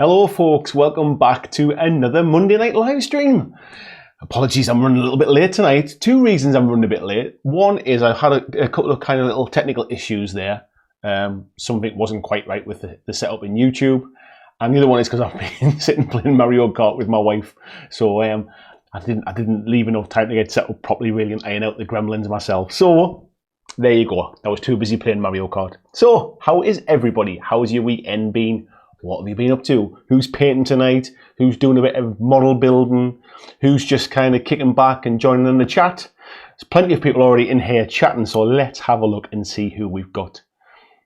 Hello folks, welcome back to another Monday night live stream. Apologies, I'm running a little bit late tonight. Two reasons I'm running a bit late. One is I've had a couple of kind of little technical issues there. Something wasn't quite right with the setup in YouTube. And the other one is because I've been sitting playing Mario Kart with my wife. So I didn't leave enough time to get set up properly really and iron out the gremlins myself. So there you go. I was too busy playing Mario Kart. So how is everybody? How's your weekend been? What have you been up to? Who's painting tonight? Who's doing a bit of model building? Who's just kind of kicking back and joining in the chat? There's plenty of people already in here chatting, so let's have a look and see who we've got.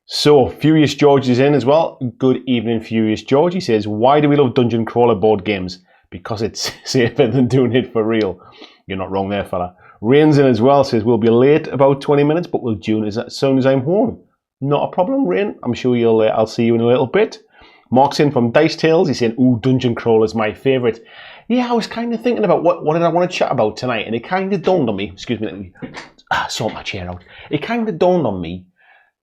So, Furious George is in as well. Good evening, Furious George. He says, why do we love dungeon crawler board games? Because it's safer than doing it for real. You're not wrong there, fella. Rain's in as well. Says, we'll be late about 20 minutes, but we'll tune as soon as I'm home. Not a problem, Rain. I'm sure I'll see you in a little bit. Mark's in from Dice Tales. He's saying, ooh, Dungeon Crawler's my favourite. Yeah, I was kind of thinking about what did I want to chat about tonight, and it kind of dawned on me, excuse me, let me sort my chair out. It kind of dawned on me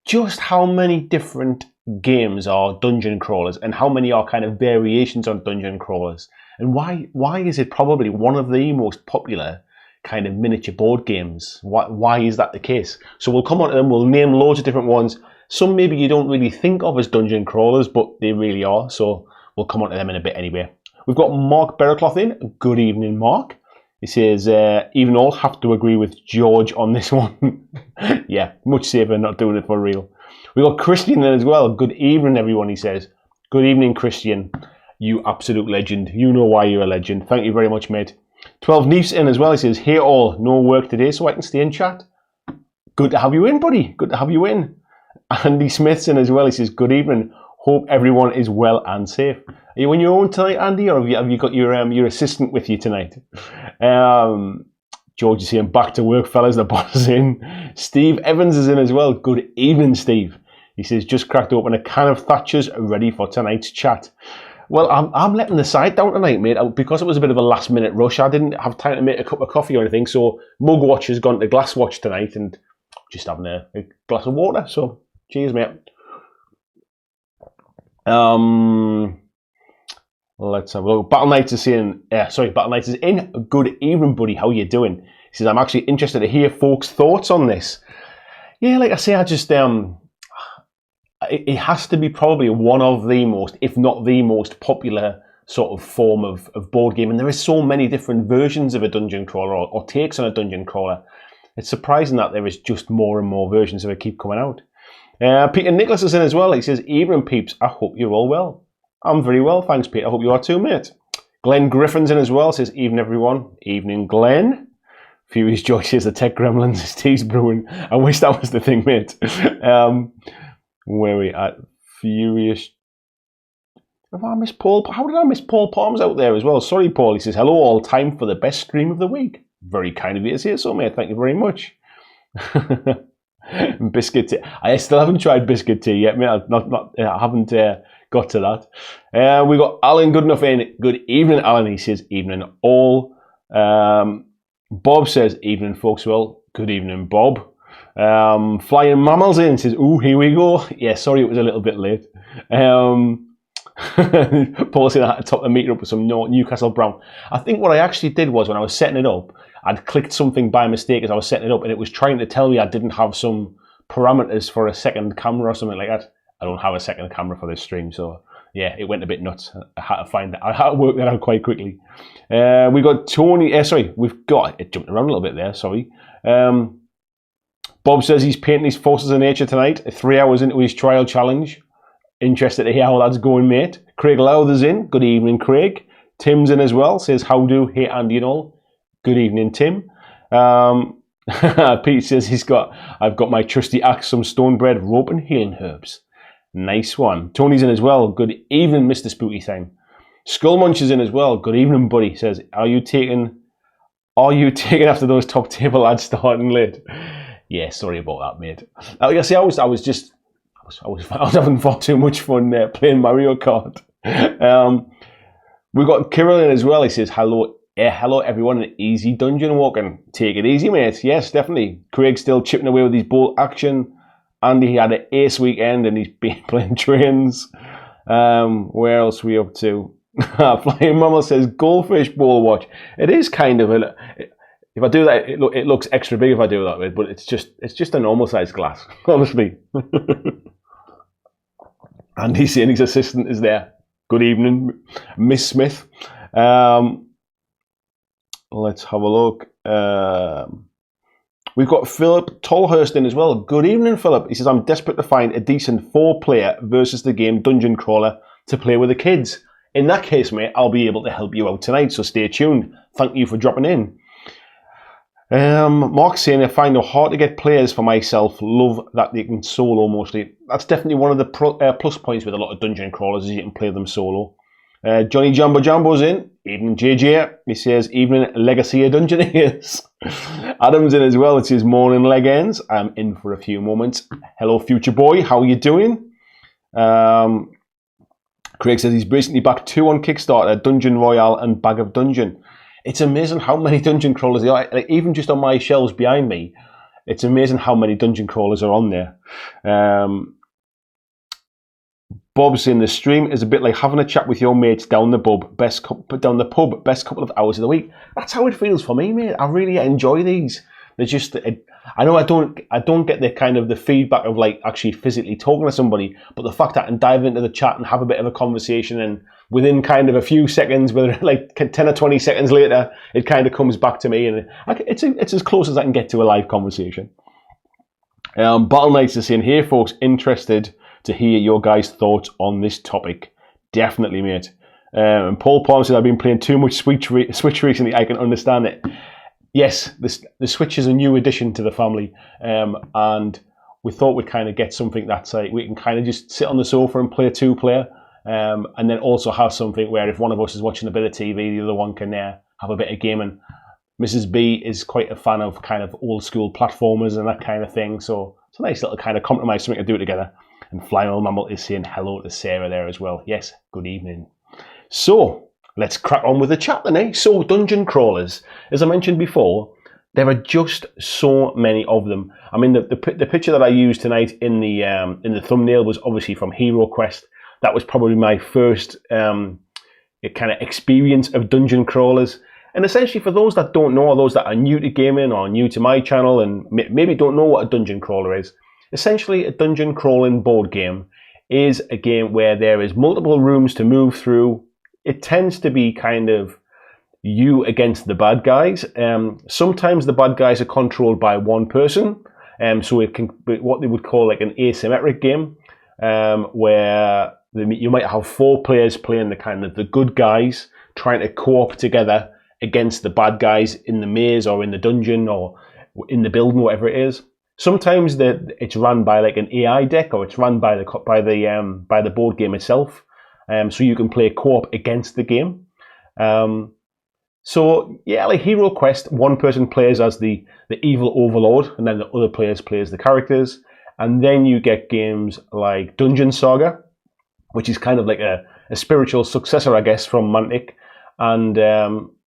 just how many different games are Dungeon Crawlers and how many are kind of variations on Dungeon Crawlers. And why is it probably one of the most popular kind of miniature board games? Why is that the case? So we'll come on to them, we'll name loads of different ones. Some maybe you don't really think of as dungeon crawlers, but they really are. So we'll come on to them in a bit anyway. We've got Mark Berracloth in. Good evening, Mark. He says, even all have to agree with George on this one. Yeah, much safer not doing it for real. We've got Christian in as well. Good evening, everyone, he says. Good evening, Christian. You absolute legend. You know why you're a legend. Thank you very much, mate. 12 Neefs in as well. He says, hey all, no work today so I can stay in chat. Good to have you in, buddy. Good to have you in. Andy Smith's in as well. He says, good evening. Hope everyone is well and safe. Are you on your own tonight, Andy, or have you got your assistant with you tonight? George is saying, back to work, fellas. The boss is in. Steve Evans is in as well. Good evening, Steve. He says, just cracked open a can of Thatcher's ready for tonight's chat. Well, I'm letting the site down tonight, mate, because it was a bit of a last-minute rush. I didn't have time to make a cup of coffee or anything, so Mugwatch has gone to Glasswatch tonight and just having a glass of water, so cheers, mate. Let's have a look. Battle Knights is saying, Battle Knights is in. Good evening, buddy. How you doing? He says, I'm actually interested to hear folks' thoughts on this. Yeah, like I say, I just, it has to be probably one of the most, if not the most popular sort of form of board game. And there is so many different versions of a dungeon crawler or takes on a dungeon crawler. It's surprising that there is just more and more versions of it keep coming out. Peter Nicholas is in as well. He says, evening peeps, I hope you're all well. I'm very well, thanks Peter. I hope you are too, mate. Glenn Griffin's in as well. Says, evening everyone. Evening, Glenn. Furious Joy says, the tech gremlins is teas brewing. I wish that was the thing, mate. Where are we at? Furious. Have I missed Paul? How did I miss Paul Palms out there as well? Sorry, Paul. He says, hello all. Time for the best stream of the week. Very kind of you to say so, mate. Thank you very much. Biscuit tea. I still haven't tried biscuit tea yet, mate. I haven't got to that. We got Alan Goodenough in. Good evening, Alan. He says, evening all. Bob says, evening, folks. Well, good evening, Bob. Flying Mammals in. Says, ooh, here we go. Yeah, sorry it was a little bit late. Paul said I had to top the meter up with some Newcastle Brown. I think what I actually did was when I was setting it up, I'd clicked something by mistake as I was setting it up, and it was trying to tell me I didn't have some parameters for a second camera or something like that. I don't have a second camera for this stream, so yeah, it went a bit nuts. I had to find that. I had to work that out quite quickly. We got Tony. We've got it jumped around a little bit there. Sorry. Bob says he's painting his Forces of Nature tonight. 3 hours into his trial challenge. Interested to hear how that's going, mate. Craig Lowther's in. Good evening, Craig. Tim's in as well. Says, how do? Hey, Andy and all. Good evening, Tim. Pete says I've got my trusty axe, some stone bread, rope and healing herbs. Nice one. Tony's in as well. Good evening, Mr. Spooky Time. Skullmunch is in as well. Good evening, buddy. Says, are you taking after those top table lads starting late? Yeah, sorry about that, mate. Like I say, I was having far too much fun playing Mario Kart. We've got Kirill in as well. He says, hello everyone, an easy dungeon walking. Take it easy, mate. Yes, definitely. Craig's still chipping away with his bolt action. Andy, he had an ace weekend and he's been playing trains. Where else are we up to? Flying Mama says goldfish bowl watch. It is kind of a. If I do that, it looks extra big if I do that, but it's just a normal sized glass, honestly. Andy saying his assistant is there. Good evening, Miss Smith. Let's have a look. We've got Philip Tolhurst in as well. Good evening, Philip. He says, I'm desperate to find a decent 4-player versus the game Dungeon Crawler to play with the kids. In that case, mate, I'll be able to help you out tonight, so stay tuned. Thank you for dropping in. Mark's saying, I find it hard to get players for myself. Love that they can solo mostly. That's definitely one of the plus points with a lot of Dungeon Crawlers, is you can play them solo. Johnny Jambo's in. Evening, JJ. He says, evening, Legacy of Dungeoneers. Adam's in as well. It says, morning, leg ends. I'm in for a few moments. Hello, future boy. How are you doing? Craig says he's recently backed 2 on Kickstarter, Dungeon Royale and Bag of Dungeon. It's amazing how many Dungeon Crawlers there are. Like, even just on my shelves behind me, it's amazing how many Dungeon Crawlers are on there. Bob's in the stream is a bit like having a chat with your mates down the pub, best couple of hours of the week. That's how it feels for me, mate. I really enjoy these. They're just, I know I don't get the kind of the feedback of like actually physically talking to somebody, but the fact that I can dive into the chat and have a bit of a conversation, and within kind of a few seconds, whether like 10 or 20 seconds later, it kind of comes back to me, and it's as close as I can get to a live conversation. Battle Knights is saying, hey folks, interested to hear your guys' thoughts on this topic. Definitely, mate. And Paul Palm said, I've been playing too much Switch recently. I can understand it. Yes, the Switch is a new addition to the family, and we thought we'd kind of get something that's like we can kind of just sit on the sofa and play 2-player, and then also have something where if one of us is watching a bit of TV, the other one can have a bit of gaming. Mrs. B is quite a fan of kind of old school platformers and that kind of thing, so it's a nice little kind of compromise, something to do together. And Flying Old Mammal is saying hello to Sarah there as well. Yes, good evening. So, let's crack on with the chat then, eh? So, Dungeon Crawlers. As I mentioned before, there are just so many of them. I mean, the picture that I used tonight in the thumbnail was obviously from Hero Quest. That was probably my first kind of experience of Dungeon Crawlers. And essentially, for those that don't know, or those that are new to gaming or new to my channel and maybe don't know what a Dungeon Crawler is, essentially, a dungeon crawling board game is a game where there is multiple rooms to move through. It tends to be kind of you against the bad guys. Sometimes the bad guys are controlled by one person, so it can be what they would call like an asymmetric game, where you might have 4 players playing the kind of the good guys, trying to co-op together against the bad guys in the maze or in the dungeon or in the building, whatever it is. Sometimes it's run by like an AI deck, or it's run by the board game itself, so you can play co-op against the game. So yeah, like Hero Quest, one person plays as the evil overlord, and then the other players plays the characters. And then you get games like Dungeon Saga, which is kind of like a spiritual successor, I guess, from Mantic. And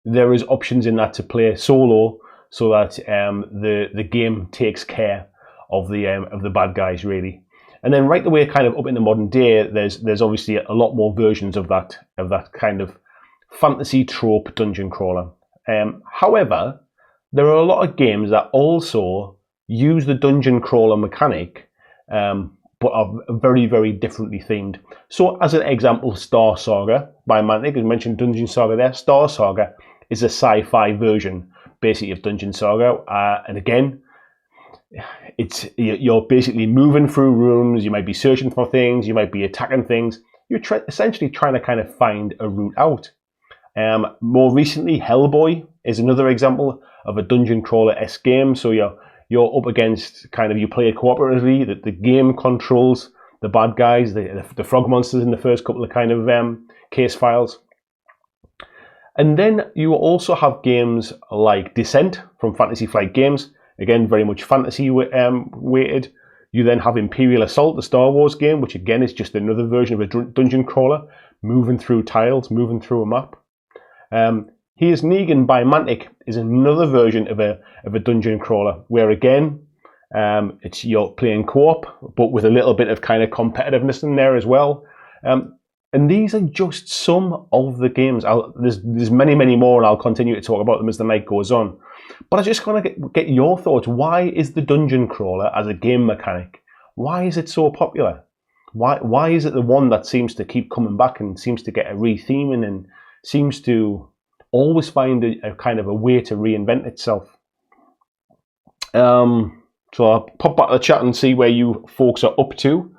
there is options in that to play solo, so that the game takes care of the bad guys, really. And then right the way kind of up in the modern day, there's obviously a lot more versions of that kind of fantasy trope dungeon crawler. However, there are a lot of games that also use the dungeon crawler mechanic, but are very, very differently themed. So as an example, Star Saga by Mantic, as mentioned Dungeon Saga there. Star Saga is a sci-fi version basically of Dungeon Saga, and again, you're basically moving through rooms. You might be searching for things, you might be attacking things. You're essentially trying to kind of find a route out. More recently, Hellboy is another example of a dungeon crawler-esque game. So you're up against kind of, you play it cooperatively. The game controls the bad guys, the frog monsters in the first couple of kind of case files. And then you also have games like Descent from Fantasy Flight Games. Again, very much fantasy weighted. You then have Imperial Assault, the Star Wars game, which again is just another version of a dungeon crawler, moving through tiles, moving through a map. Here's Negan by Mantic is another version of a dungeon crawler, where again, you're playing co-op, but with a little bit of kind of competitiveness in there as well. And these are just some of the games. There's many, many more, and I'll continue to talk about them as the night goes on. But I just want to get your thoughts. Why is the dungeon crawler as a game mechanic, why is it so popular? Why is it the one that seems to keep coming back and seems to get a retheming and seems to always find a kind of a way to reinvent itself? So I'll pop back to the chat and see where you folks are up to.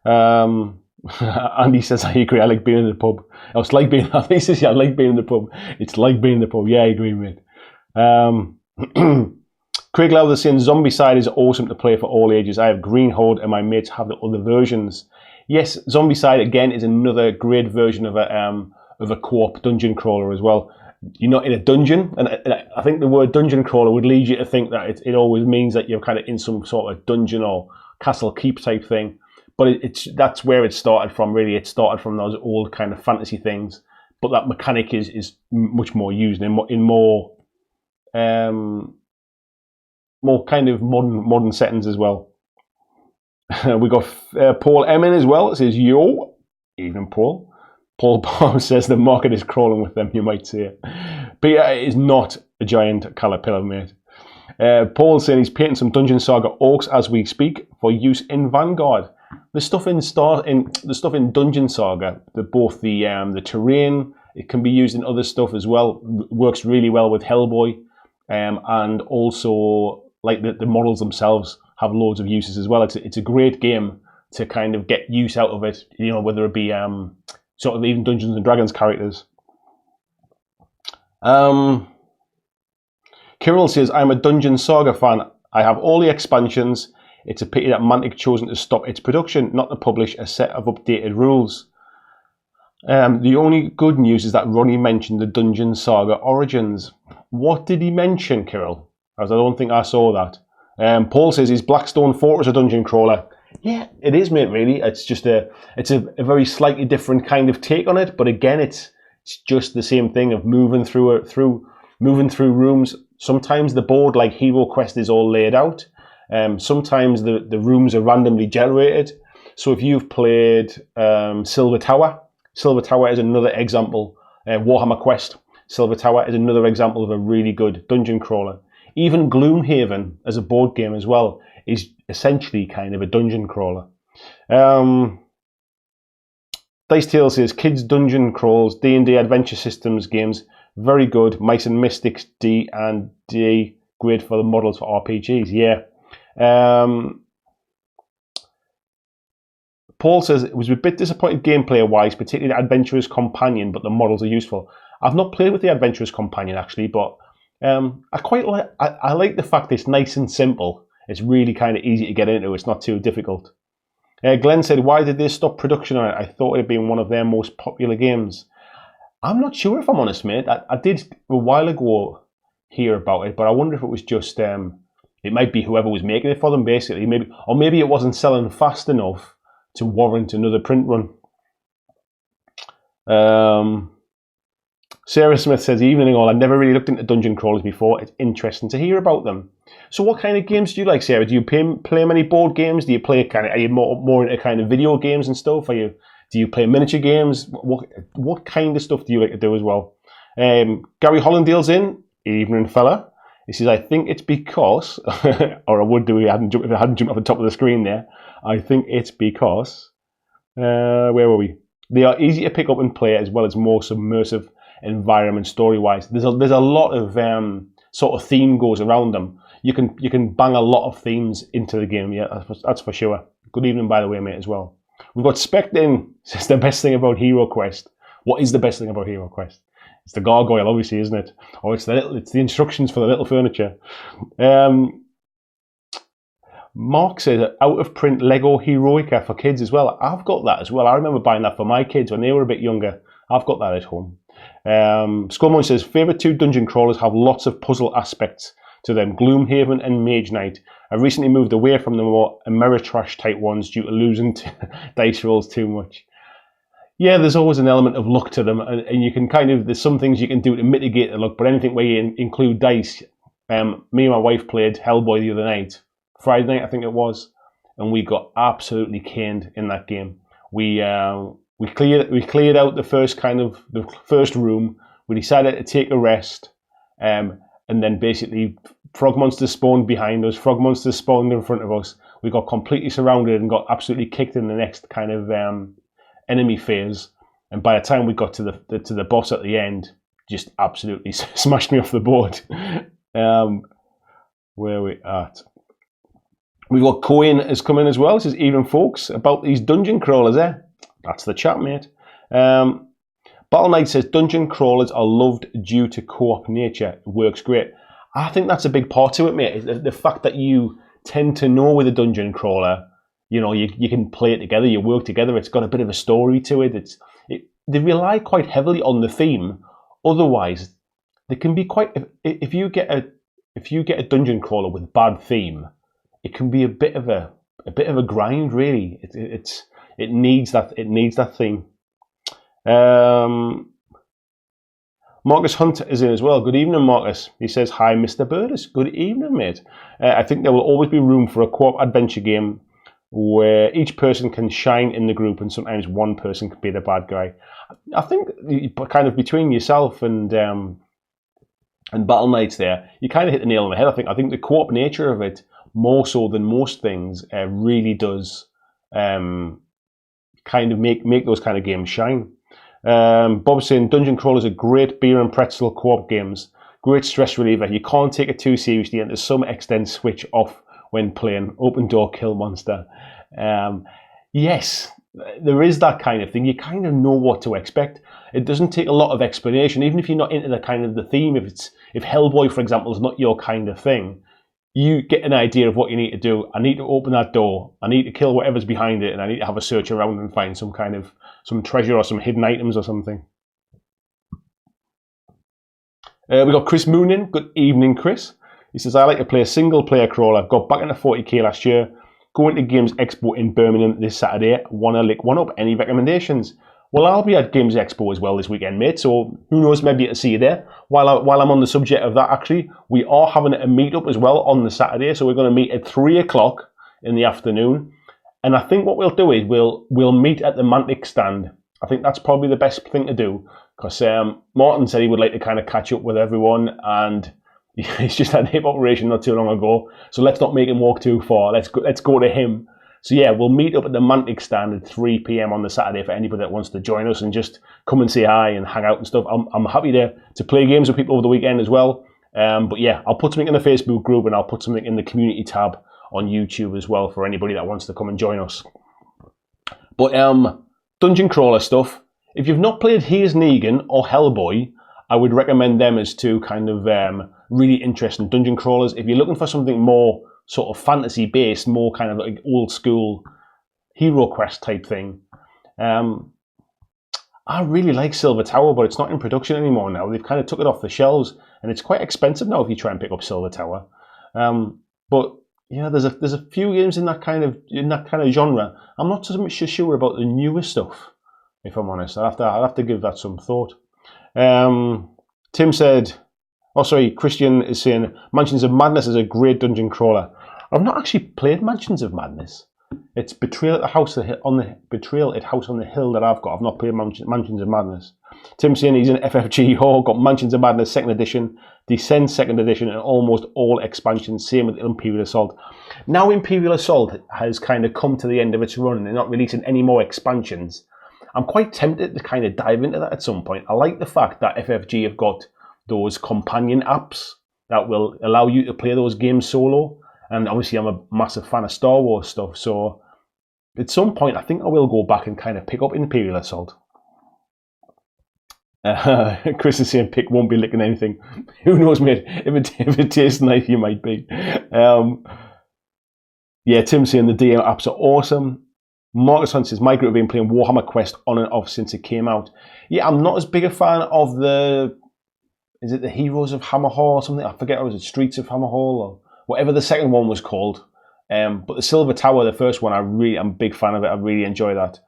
Andy says, I agree, I like being in the pub. It's like being, he says, yeah, I like being in the pub. It's like being in the pub. Yeah, I agree, mate. Craig Lowther saying, Zombicide is awesome to play for all ages. I have Green Horde and my mates have the other versions. Yes, Zombicide, again, is another great version of a co-op dungeon crawler as well. You're not in a dungeon, and I think the word dungeon crawler would lead you to think that it always means that you're kind of in some sort of dungeon or castle keep type thing. But that's where it started from, really. It started from those old kind of fantasy things. But that mechanic is much more used in more kind of modern settings as well. We got Paul M in as well. It says, yo, evening Paul. Paul Palm says the market is crawling with them, you might say. Peter is not a giant caterpillar, mate. Paul's saying he's painting some Dungeon Saga orcs as we speak for use in Vanguard. The stuff in Dungeon Saga, both the terrain, it can be used in other stuff as well. Works really well with Hellboy, and also like the models themselves have loads of uses as well. It's a great game to kind of get use out of it. You know, whether it be sort of even Dungeons and Dragons characters. Kirill says, I'm a Dungeon Saga fan. I have all the expansions. It's a pity that Mantic chosen to stop its production, not to publish a set of updated rules. The only good news is that Ronnie mentioned the Dungeon Saga Origins. What did he mention, Kirill? As I don't think I saw that. Paul says, is Blackstone Fortress a dungeon crawler? Yeah, it is, mate, really. It's just a very slightly different kind of take on it, but again, it's just the same thing of moving through rooms. Sometimes the board, like Hero Quest, is all laid out. Sometimes the rooms are randomly generated. So if you've played Silver Tower is another example. Warhammer Quest, Silver Tower is another example of a really good dungeon crawler. Even Gloomhaven as a board game as well is essentially kind of a dungeon crawler. Dice Tale says, kids dungeon crawls, D&D adventure systems games, very good. Mice and Mystics D&D, great for the models for RPGs. Yeah. Paul says, it was a bit disappointed gameplay-wise, particularly the Adventurer's Companion, but the models are useful. I've not played with the Adventurer's Companion, actually, but I like the fact it's nice and simple. It's really kind of easy to get into. It's not too difficult. Glenn said, why did they stop production on it? I thought it had been one of their most popular games. I'm not sure, if I'm honest, mate. I did a while ago hear about it, but I wonder if it was just, it might be whoever was making it for them, basically. Maybe it wasn't selling fast enough to warrant another print run. Sarah Smith says, evening all, I've never really looked into dungeon crawlers before. It's interesting to hear about them. So what kind of games do you like, Sarah? Do you play many board games? Do you play are you more into kind of video games and stuff? Do you play miniature games? What kind of stuff do you like to do as well? Gary Hollandale's in. Evening, fella. He says, I think it's because, or I would do if I hadn't jumped off the top of the screen there. I think it's because, where were we? They are easy to pick up and play, as well as more submersive environment story-wise. There's a lot of sort of theme goes around them. You can bang a lot of themes into the game. Yeah, that's for sure. Good evening, by the way, mate, as well. We've got Spect in. Says the best thing about Hero Quest. What is the best thing about Hero Quest? It's the gargoyle, obviously, isn't it? Or it's the instructions for the little furniture. Mark says out of print Lego Heroica for kids as well. I've got that as well. I remember buying that for my kids when they were a bit younger. I've got that at home. Skullmoon says favourite two dungeon crawlers have lots of puzzle aspects to them. Gloomhaven and Mage Knight. I recently moved away from the more Ameritrash type ones due to losing dice rolls too much. Yeah, there's always an element of luck to them, and you can there's some things you can do to mitigate the luck, but anything where you include dice. Me and my wife played Hellboy the other night, Friday night I think it was, and we got absolutely caned in that game. We We cleared out the first room. We decided to take a rest, and then basically frog monsters spawned behind us. Frog monsters spawned in front of us. We got completely surrounded and got absolutely kicked in the next kind of enemy phase. And by the time we got to the boss at the end, just absolutely smashed me off the board. Where are we at? We've got Cohen has come in as well. It says, even folks, about these dungeon crawlers, eh? That's the chat, mate. Battle Knight says, dungeon crawlers are loved due to co-op nature. It works great. I think that's a big part to it, mate. The fact that you tend to know with a dungeon crawler, you know, you can play it together, you work together. It's got a bit of a story to it. They rely quite heavily on the theme. Otherwise, they can be quite. If you get a dungeon crawler with bad theme, it can be a bit of a grind, really. It needs that theme. Marcus Hunt is in as well. Good evening, Marcus. He says, hi, Mr. Burris. Good evening, mate. I think there will always be room for a co-op adventure game where each person can shine in the group and sometimes one person can be the bad guy. I think kind of between yourself and Battle Knights there, you kind of hit the nail on the head. I think the co-op nature of it, more so than most things, really does kind of make those kind of games shine. Bob's saying dungeon crawlers are great beer and pretzel co-op games. Great stress reliever. You can't take it too seriously and to some extent switch off when playing. Open door kill monster. Yes, there is that kind of thing. You kind of know what to expect. It doesn't take a lot of explanation, even if you're not into the kind of the theme. If Hellboy, for example, is not your kind of thing, you get an idea of what you need to do. I need to open that door. I need to kill whatever's behind it, and I need to have a search around and find some treasure or some hidden items or something. We got Chris Moon in. Good evening, Chris. He says, I like to play a single-player crawler. Got back into 40k last year. Going to Games Expo in Birmingham this Saturday. Wanna lick one up? Any recommendations? Well, I'll be at Games Expo as well this weekend, mate. So who knows? Maybe I'll see you there. While I'm on the subject of that, actually, we are having a meet-up as well on the Saturday. So we're going to meet at 3 o'clock in the afternoon. And I think what we'll do is we'll meet at the Mantic stand. I think that's probably the best thing to do because Martin said he would like to kind of catch up with everyone, and he's just had a hip operation not too long ago. So let's not make him walk too far. Let's go to him. So yeah, we'll meet up at the Mantic stand at 3 p.m. on the Saturday for anybody that wants to join us and just come and say hi and hang out and stuff. I'm happy to play games with people over the weekend as well. But yeah, I'll put something in the Facebook group and I'll put something in the community tab on YouTube as well for anybody that wants to come and join us. But dungeon crawler stuff. If you've not played Here's Negan or Hellboy, I would recommend them as two kind of really interesting dungeon crawlers. If you're looking for something more sort of fantasy based, more kind of like old school Hero Quest type thing, I really like Silver Tower, but it's not in production anymore now. They've kind of took it off the shelves, and it's quite expensive now if you try and pick up Silver Tower. But yeah, there's a few games in that kind of genre. I'm not so much sure about the newer stuff, if I'm honest. I'll have to give that some thought. Tim said, Christian is saying Mansions of Madness is a great dungeon crawler. I've not actually played Mansions of Madness. It's Betrayal at House on the Hill that I've got. I've not played Mansions of Madness. Tim's saying he's an FFG whore, got Mansions of Madness 2nd edition, Descent 2nd edition, and almost all expansions. Same with Imperial Assault. Now Imperial Assault has kind of come to the end of its run and they're not releasing any more expansions. I'm quite tempted to kind of dive into that at some point. I like the fact that FFG have got those companion apps that will allow you to play those games solo. And obviously I'm a massive fan of Star Wars stuff, so at some point I think I will go back and kind of pick up Imperial Assault. Chris is saying Pick won't be licking anything. Who knows, mate? If it tastes nice, you might be. Yeah, Tim's saying the DM apps are awesome. Marcus Hunt says, my group have been playing Warhammer Quest on and off since it came out. Yeah, I'm not as big a fan of is it the Heroes of Hammerhall or something? I forget, or was it Streets of Hammerhall or whatever the second one was called. But the Silver Tower, the first one, I'm a big fan of it. I really enjoy that.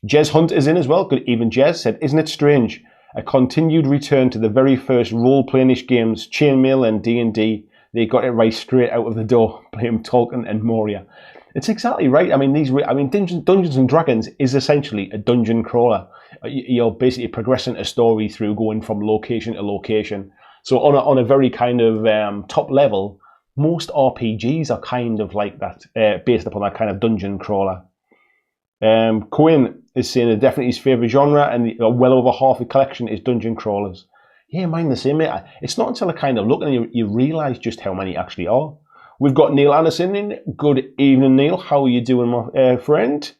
Jez Hunt is in as well. Good even Jez said, isn't it strange? A continued return to the very first role-playing-ish games, Chainmail and D&D. They got it right straight out of the door, playing Tolkien and Moria. It's exactly right. I mean, Dungeons and Dragons is essentially a dungeon crawler. You're basically progressing a story through going from location to location. So on a very kind of top level, most RPGs are kind of like that, based upon that kind of dungeon crawler. Quinn is saying that definitely his favourite genre, and well over half the collection is dungeon crawlers. Yeah, mine the same, mate. It's not until I kind of look and you realise just how many actually are. We've got Neil Anderson in. Good evening, Neil. How are you doing, my friend?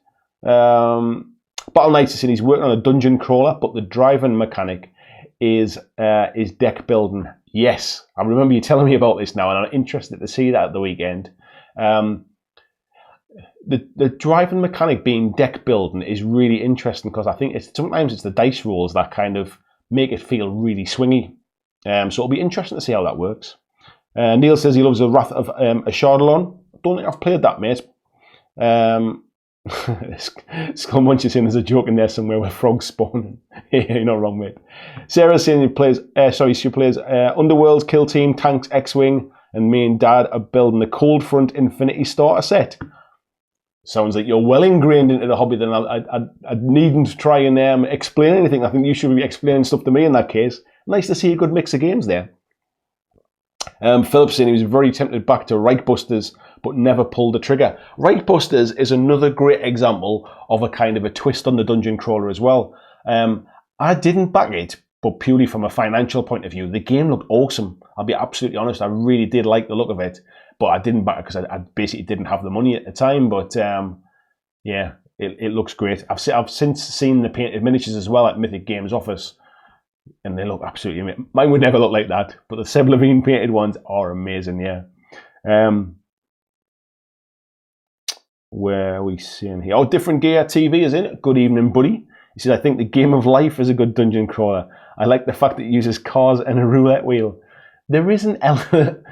Battle Knights is saying he's working on a dungeon crawler, but the driving mechanic is deck building. Yes, I remember you telling me about this now, and I'm interested to see that at the weekend. The driving mechanic being deck building is really interesting because I think sometimes it's the dice rolls that kind of make it feel really swingy. So it'll be interesting to see how that works. Neil says he loves the Wrath of Ashardalon. I don't think I've played that, mate. Skull Munch is saying there's a joke in there somewhere where frogs spawn. You're not wrong, mate. Sarah's saying she plays Underworlds, Kill Team, Tanks, X-Wing, and me and Dad are building the Cold Front Infinity starter set. Sounds like you're well ingrained into the hobby. Then I needn't try and explain anything. I think you should be explaining stuff to me in that case. Nice to see a good mix of games there. Philip's saying he was very tempted back to Reichbusters, but never pulled the trigger. Reichbusters is another great example of a kind of a twist on the dungeon crawler as well. I didn't back it, but purely from a financial point of view. The game looked awesome. I'll be absolutely honest. I really did like the look of it, but I didn't back it because I basically didn't have the money at the time. But yeah, it looks great. I've since seen the painted miniatures as well at Mythic Games office, and they look absolutely amazing. Mine would never look like that, but the Seb Levine painted ones are amazing, yeah. Where are we seeing here? Oh, Different Gear TV is in it. Good evening, buddy. He says, I think the Game of Life is a good dungeon crawler. I like the fact that it uses cars and a roulette wheel. There is an element...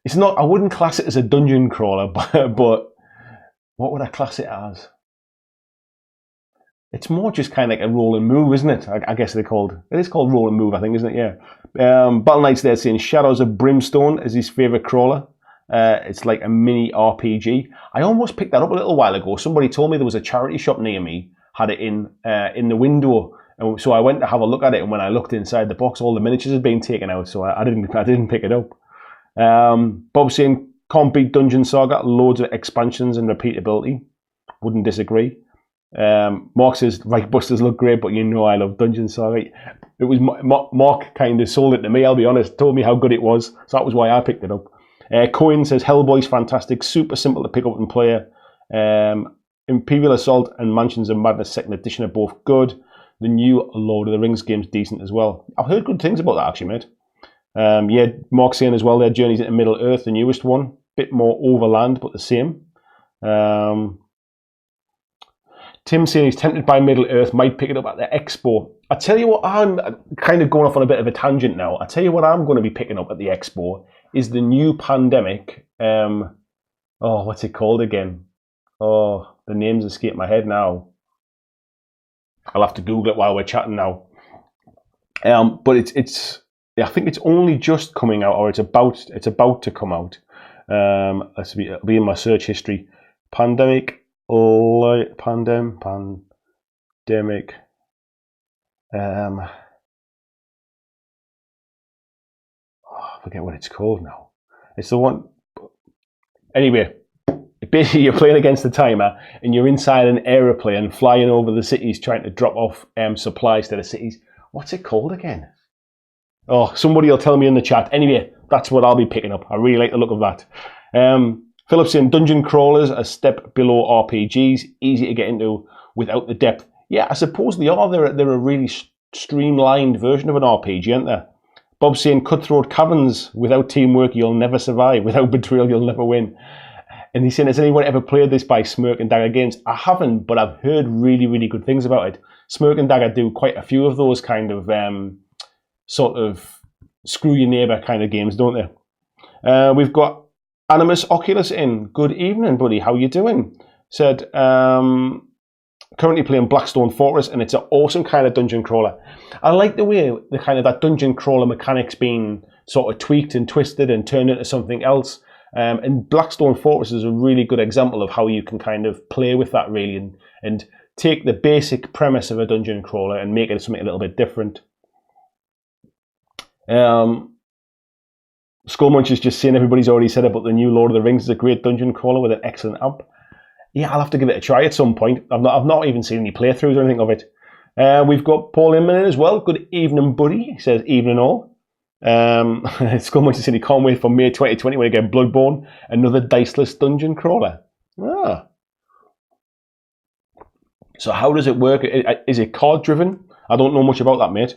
It's not... I wouldn't class it as a dungeon crawler, but what would I class it as? It's more just kind of like a roll and move, isn't it? I guess they're called... It is called roll and move, I think, isn't it? Yeah. Battle Knight's there saying Shadows of Brimstone is his favourite crawler. It's like a mini RPG. I almost picked that up a little while ago. Somebody told me there was a charity shop near me, had it in the window. And so I went to have a look at it, and when I looked inside the box, all the miniatures had been taken out, so I didn't pick it up. Bob's saying, can't beat Dungeon Saga, loads of expansions and repeatability. Wouldn't disagree. Mark says, Reichbusters look great, but you know I love Dungeon Saga. It was Mark kind of sold it to me, I'll be honest, told me how good it was, so that was why I picked it up. Cohen says, Hellboy's fantastic, super simple to pick up and play. Imperial Assault and Mansions of Madness 2nd Edition are both good. The new Lord of the Rings game's decent as well. I've heard good things about that, actually, mate. Yeah, Mark's saying as well, their Journeys into Middle Earth, the newest one. Bit more overland, but the same. Tim saying he's tempted by Middle Earth, might pick it up at the Expo. I tell you what, I'm kind of going off on a bit of a tangent now. I tell you what I'm going to be picking up at the Expo is the new Pandemic. What's it called again? Oh, the names escape my head now. I'll have to Google it while we're chatting now. But I think it's only just coming out, or it's about to come out. It'll be in my search history. Pandemic. Pandemic. I forget what it's called now. It's the one. Anyway, basically you're playing against the timer, and you're inside an aeroplane flying over the cities, trying to drop off supplies to the cities. What's it called again? Oh, somebody will tell me in the chat. Anyway, that's what I'll be picking up. I really like the look of that. Philip's saying dungeon crawlers are a step below RPGs, easy to get into without the depth. Yeah, I suppose they are. They're a really streamlined version of an RPG, aren't they? Bob's saying cutthroat caverns, without teamwork you'll never survive, without betrayal you'll never win. And he's saying, has anyone ever played this by Smirk and Dagger Games? I haven't, but I've heard really, really good things about it. Smirk and Dagger do quite a few of those kind of sort of screw your neighbour kind of games, don't they? We've got Animus Oculus in. Good evening, buddy. How you doing? Said, currently playing Blackstone Fortress, and it's an awesome kind of dungeon crawler. I like the way the kind of that dungeon crawler mechanics being sort of tweaked and twisted and turned into something else. And Blackstone Fortress is a really good example of how you can kind of play with that really and take the basic premise of a dungeon crawler and make it something a little bit different. Skullmunch is just saying everybody's already said about the new Lord of the Rings is a great dungeon crawler with an excellent amp. Yeah, I'll have to give it a try at some point. I've not even seen any playthroughs or anything of it. We've got Paul Inman in as well. Good evening, buddy. He says, evening all. Skullmunch is saying he can't wait for May 2020 when I get Bloodborne, another diceless dungeon crawler. Ah. So how does it work? Is it card driven? I don't know much about that, mate.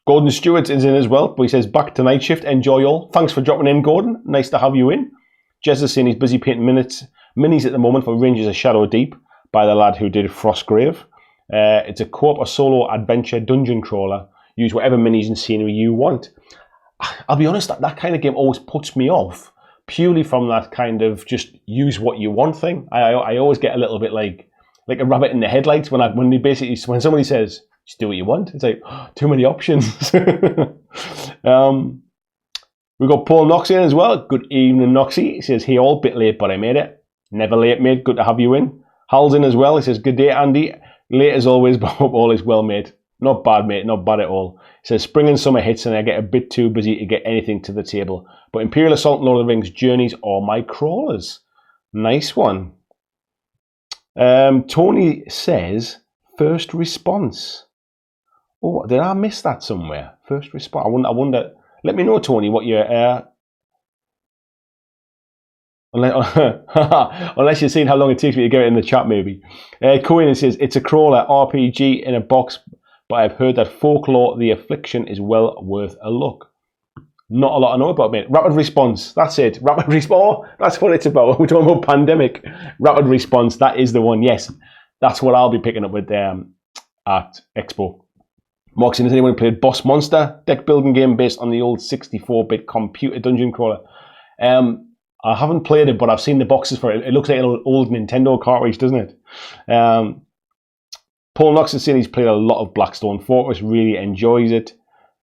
Gordon Stewart is in as well, but he says, back to night shift, enjoy all. Thanks for dropping in, Gordon. Nice to have you in. Jez is saying he's busy painting minis at the moment for Rangers of Shadow Deep by the lad who did Frostgrave. It's a co-op or solo adventure dungeon crawler. Use whatever minis and scenery you want. I'll be honest, that kind of game always puts me off, purely from that kind of just use what you want thing. I always get a little bit like a rabbit in the headlights when somebody says, just do what you want. It's like, oh, too many options. We've got Paul Knox in as well. Good evening, Noxie. He says, hey all, bit late, but I made it. Never late, mate. Good to have you in. Hal's in as well. He says, good day, Andy. Late as always, but hope all is well, mate. Not bad, mate. Not bad at all. He says, spring and summer hits and I get a bit too busy to get anything to the table. But Imperial Assault and Lord of the Rings Journeys are my crawlers. Nice one. Tony says, first response. Oh, did I miss that somewhere? First response. I wonder. Let me know, Tony, what your unless you're seeing how long it takes me to get it in the chat, maybe. Cohen says it's a crawler RPG in a box, but I've heard that Folklore: The Affliction is well worth a look. Not a lot I know about, mate. Rapid response. That's it. Rapid response. Oh, that's what it's about. We're talking about pandemic. Rapid response. That is the one. Yes, that's what I'll be picking up with at Expo. Moxie, has anyone played Boss Monster? Deck building game based on the old 64-bit computer dungeon crawler. I haven't played it, but I've seen the boxes for it. It looks like an old Nintendo cartridge, doesn't it? Paul Knox is saying he's played a lot of Blackstone Fortress, really enjoys it.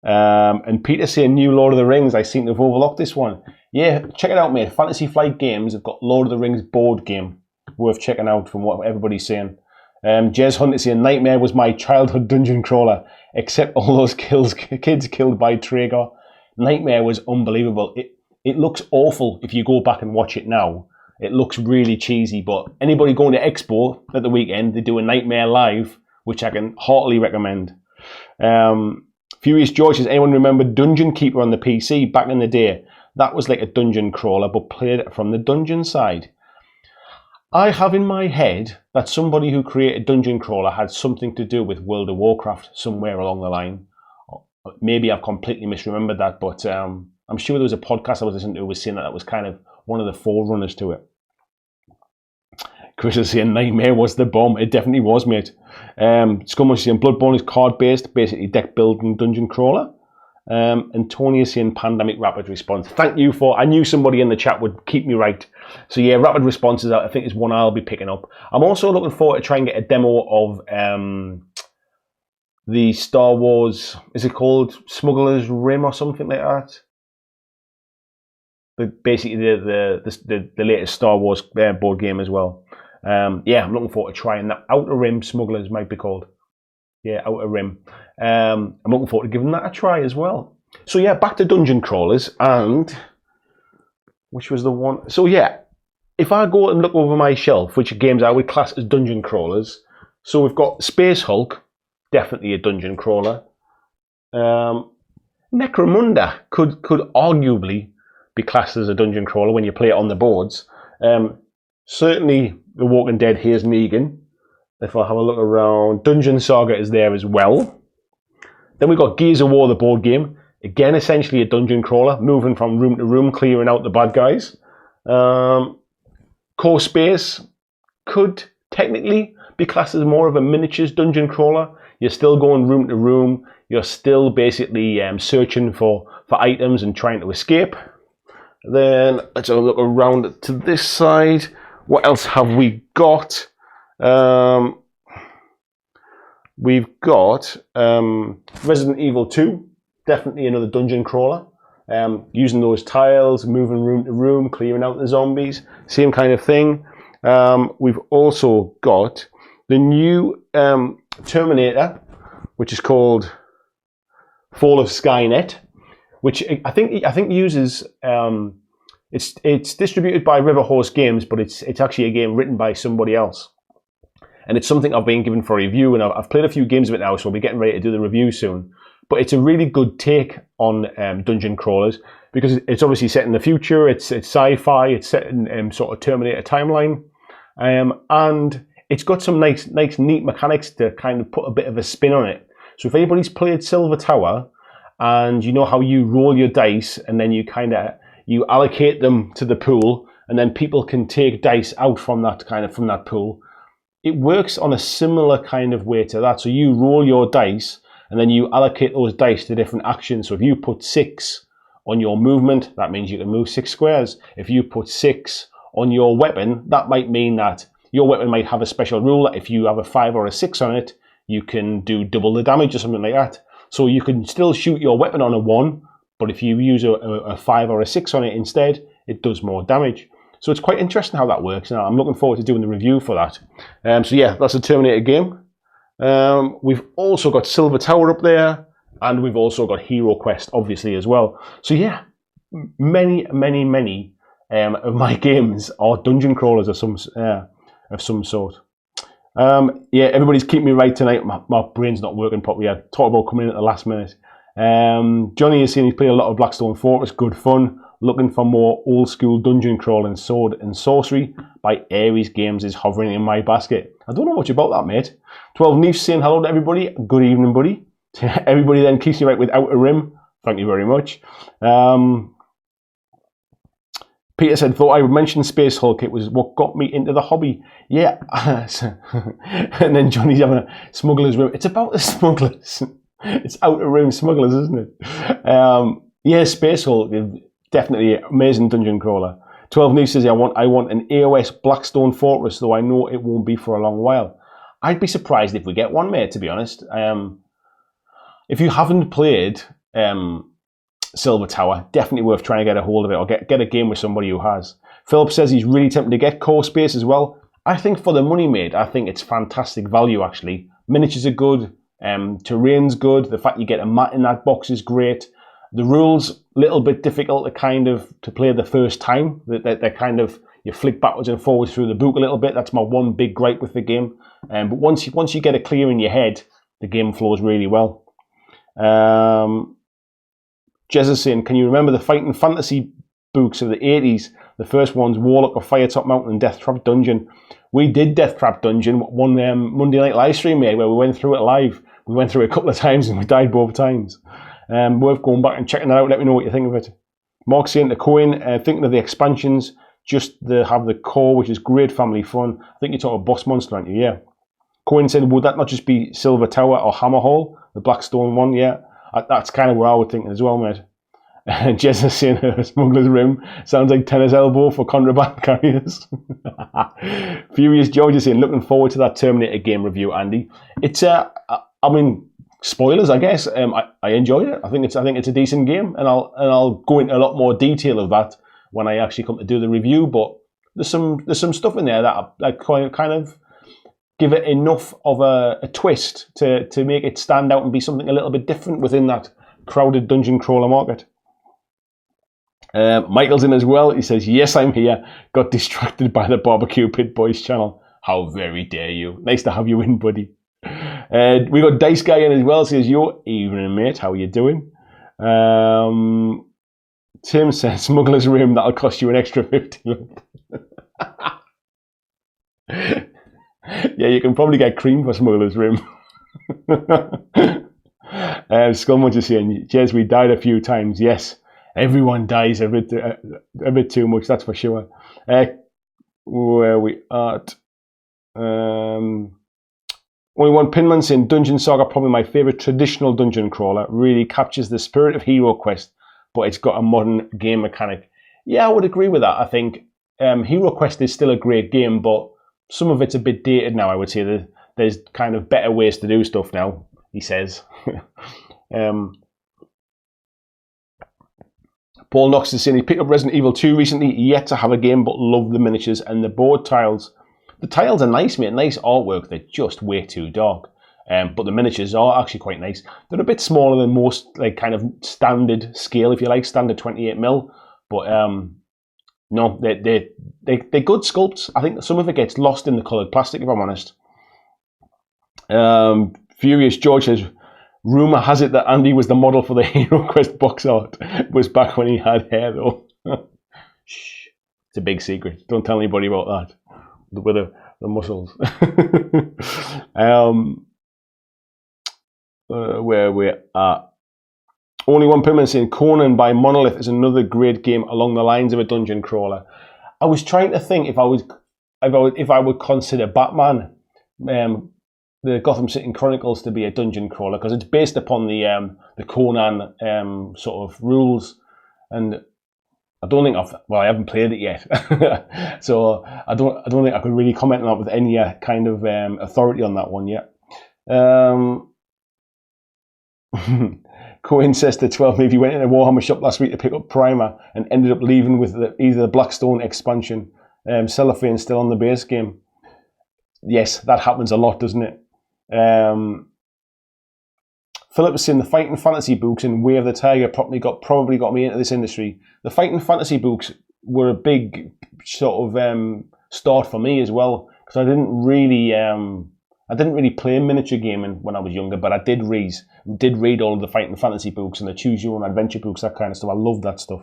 And Peter saying new Lord of the Rings. I seem to have overlooked this one. Yeah, check it out, mate. Fantasy Flight Games have got Lord of the Rings board game. Worth checking out from what everybody's saying. Jez Hunt is saying Nightmare was my childhood dungeon crawler, except all those kids killed by Traeger. Nightmare was unbelievable. It looks awful if you go back and watch it now. It looks really cheesy, but anybody going to Expo at the weekend, they do a Nightmare live, which I can heartily recommend. Furious George says, anyone remember Dungeon Keeper on the PC back in the day? That was like a dungeon crawler, but played from the dungeon side. I have in my head that somebody who created Dungeon Crawler had something to do with World of Warcraft somewhere along the line. Maybe I've completely misremembered that, but I'm sure there was a podcast I was listening to who was saying that was kind of one of the forerunners to it. Chris is saying Nightmare was the bomb. It definitely was, mate. Scummush is saying Bloodborne is card-based, basically deck building dungeon crawler. And Tony is saying Pandemic Rapid Response. Thank you for, I knew somebody in the chat would keep me right. So yeah, Rapid Response is, I think, is one I'll be picking up. I'm also looking forward to try and get a demo of the Star Wars, is it called Smuggler's Rim or something like that? But basically the latest Star Wars board game as well. Yeah, I'm looking forward to trying that. Outer Rim Smugglers might be called. Yeah, Outer Rim. I'm looking forward to giving that a try as well. So yeah, back to Dungeon Crawlers, and which was the one? So yeah, if I go and look over my shelf, which games I would class as Dungeon Crawlers, so we've got Space Hulk, definitely a Dungeon Crawler. Necromunda could arguably be classed as a Dungeon Crawler when you play it on the boards. Certainly The Walking Dead, Here's Negan. If I have a look around, Dungeon Saga is there as well. Then we've got Gears of War, the board game. Again, essentially a dungeon crawler, moving from room to room, clearing out the bad guys. Core Space could technically be classed as more of a miniatures dungeon crawler. You're still going room to room. You're still basically searching for items and trying to escape. Then let's have a look around to this side. What else have we got? We've got Resident Evil 2, definitely another dungeon crawler. using those tiles, moving room to room, clearing out the zombies, same kind of thing. We've also got the new Terminator, which is called Fall of Skynet, which I think uses it's distributed by River Horse Games, but it's actually a game written by somebody else, and it's something I've been given for review, and I've played a few games of it now, so I'll be getting ready to do the review soon. But it's a really good take on dungeon crawlers, because it's obviously set in the future. It's sci-fi. It's set in sort of Terminator timeline, and it's got some nice, neat mechanics to kind of put a bit of a spin on it. So if anybody's played Silver Tower, and you know how you roll your dice, and then you allocate them to the pool, and then people can take dice out from that pool. It works on a similar kind of way to that. So you roll your dice, and then you allocate those dice to different actions. So if you put 6 on your movement, that means you can move 6 squares. If you put 6 on your weapon, that might mean that your weapon might have a special rule that if you have a 5 or a 6 on it, you can do double the damage or something like that. So you can still shoot your weapon on a 1, but if you use a 5 or a 6 on it instead, it does more damage. So it's quite interesting how that works. Now I'm looking forward to doing the review for that. So yeah, that's a Terminator game. We've also got Silver Tower up there, and we've also got Hero Quest, obviously, as well. So yeah, many of my games are dungeon crawlers of some sort. Yeah, everybody's keeping me right tonight. My brain's not working properly. I talked about coming in at the last minute. Johnny is saying he's played a lot of Blackstone Fortress. Good fun. Looking for more old school dungeon crawling, sword and sorcery by Ares Games is hovering in my basket. I don't know much about that, mate. 12 Neefs saying hello to everybody. Good evening, buddy. Everybody then keeps me right with Outer Rim. Thank you very much. Peter said, thought I would mention Space Hulk. It was what got me into the hobby. Yeah. And then Johnny's having a Smuggler's Rim. It's about the smugglers. It's Outer Rim smugglers, isn't it? Yeah, Space Hulk. Definitely amazing dungeon crawler. 12 News says, I want an AOS Blackstone Fortress, though I know it won't be for a long while. I'd be surprised if we get one, mate, to be honest. If you haven't played Silver Tower, definitely worth trying to get a hold of it, or get a game with somebody who has. Philip says he's really tempted to get Core Space as well. I think for the money, mate, I think it's fantastic value, actually. Miniatures are good, terrain's good, the fact you get a mat in that box is great. The rules, a little bit difficult to play the first time. They're kind of, you flick backwards and forwards through the book a little bit. That's my one big gripe with the game. But once you get it clear in your head, the game flows really well. Jez is saying, can you remember the fighting fantasy books of the 80s? The first ones, Warlock of Firetop Mountain and Deathtrap Dungeon. We did Deathtrap Dungeon, one Monday night live stream, mate, where we went through it live. We went through it a couple of times and we died both times. Worth going back and checking that out. Let me know what you think of it. Mark saying to Cohen, thinking of the expansions, just to have the core, which is great family fun. I think you're talking about Boss Monster, aren't you? Yeah. Cohen said, would that not just be Silver Tower or Hammerhall, the Blackstone one? Yeah. That's kind of what I would think as well, mate. Jess is saying Smuggler's Rim sounds like tennis elbow for contraband carriers. Furious George is saying, looking forward to that Terminator game review, Andy. It's spoilers, I guess. I enjoyed it. I think it's a decent game, and I'll go into a lot more detail of that when I actually come to do the review. But there's some stuff in there that I kind of give it enough of a twist to make it stand out and be something a little bit different within that crowded dungeon crawler market. Michael's in as well. He says, yes, I'm here. Got distracted by the Barbecue Pit Boys channel. How very dare you. Nice to have you in, buddy. We got Dice Guy in as well. Says, yo, evening, mate. How are you doing? Tim says, Smuggler's Rim, that'll cost you an extra 50. Yeah, you can probably get cream for Smuggler's Rim. Skullmunch is saying, Jez, we died a few times. Yes, everyone dies a bit too much, that's for sure. Where we at? Only one Pinman saying, Dungeon Saga, probably my favourite traditional dungeon crawler. Really captures the spirit of Hero Quest, but it's got a modern game mechanic. Yeah, I would agree with that. I think Hero Quest is still a great game, but some of it's a bit dated now, I would say. There's kind of better ways to do stuff now, he says. Paul Knox is saying he picked up Resident Evil 2 recently, yet to have a game, but love the miniatures and the board tiles. The tiles are nice, mate, nice artwork. They're just way too dark. But the miniatures are actually quite nice. They're a bit smaller than most, like, kind of standard scale, if you like, standard 28mm. But no, they're good sculpts. I think some of it gets lost in the coloured plastic, if I'm honest. Furious George says, rumour has it that Andy was the model for the Hero Quest box art. It was back when he had hair, though. Shh, it's a big secret. Don't tell anybody about that. With the muscles. Where we're at. Only one permanent saying Conan by Monolith is another great game along the lines of a dungeon crawler. I was trying to think if I would consider Batman, the Gotham City Chronicles, to be a dungeon crawler, because it's based upon the Conan sort of rules, and I don't think I haven't played it yet, so I don't think I could really comment on that with any kind of authority on that one yet. Cohen says to 12 maybe went in a Warhammer shop last week to pick up Primer and ended up leaving with either the Blackstone expansion, cellophane still on the base game. Yes, that happens a lot, doesn't it? Philip was saying the Fighting Fantasy books and Way of the Tiger probably got me into this industry. The Fighting Fantasy books were a big sort of start for me as well, because I didn't really play miniature gaming when I was younger, but I did read all of the Fighting Fantasy books and the Choose Your Own Adventure books, that kind of stuff. I loved that stuff.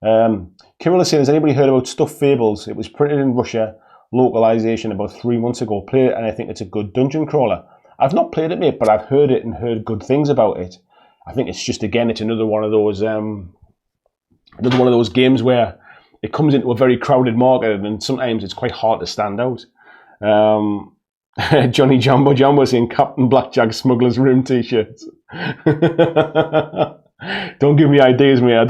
Kirill is saying, has anybody heard about Stuffed Fables? It was printed in Russia, localization about 3 months ago. Play it, and I think it's a good dungeon crawler. I've not played it, mate, but I've heard it and heard good things about it. I think it's just, again, it's another one of those games where it comes into a very crowded market, and sometimes it's quite hard to stand out. Johnny Jambo saying Captain BlackJack Smuggler's Room t-shirts. Don't give me ideas, mate. I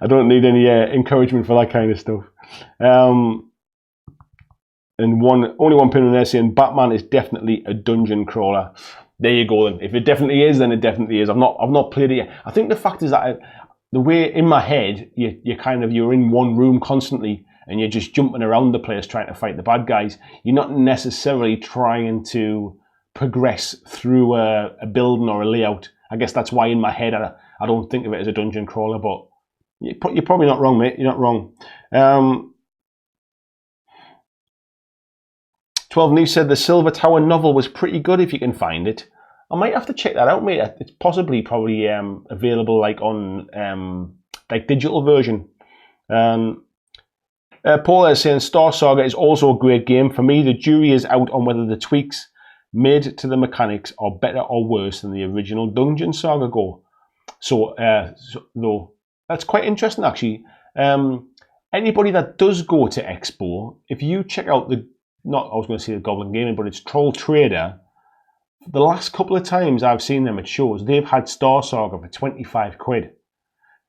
don't need any encouragement for that kind of stuff. And only one pin in there saying Batman is definitely a dungeon crawler. There you go then. If it definitely is, then it definitely is. I've not played it yet. I think the fact is that the way in my head you're in one room constantly and you're just jumping around the place trying to fight the bad guys. You're not necessarily trying to progress through a building or a layout. I guess that's why in my head I don't think of it as a dungeon crawler, but you're probably not wrong, mate. You're not wrong. 12 Neve said the Silver Tower novel was pretty good if you can find it. I might have to check that out, mate. It's probably available like on like digital version. Paul is saying Star Saga is also a great game. For me, the jury is out on whether the tweaks made to the mechanics are better or worse than the original Dungeon Saga go. So that's quite interesting, actually. Anybody that does go to Expo, if you check out the Goblin Gaming, but it's Troll Trader. The last couple of times I've seen them at shows, they've had Star Saga for 25 quid.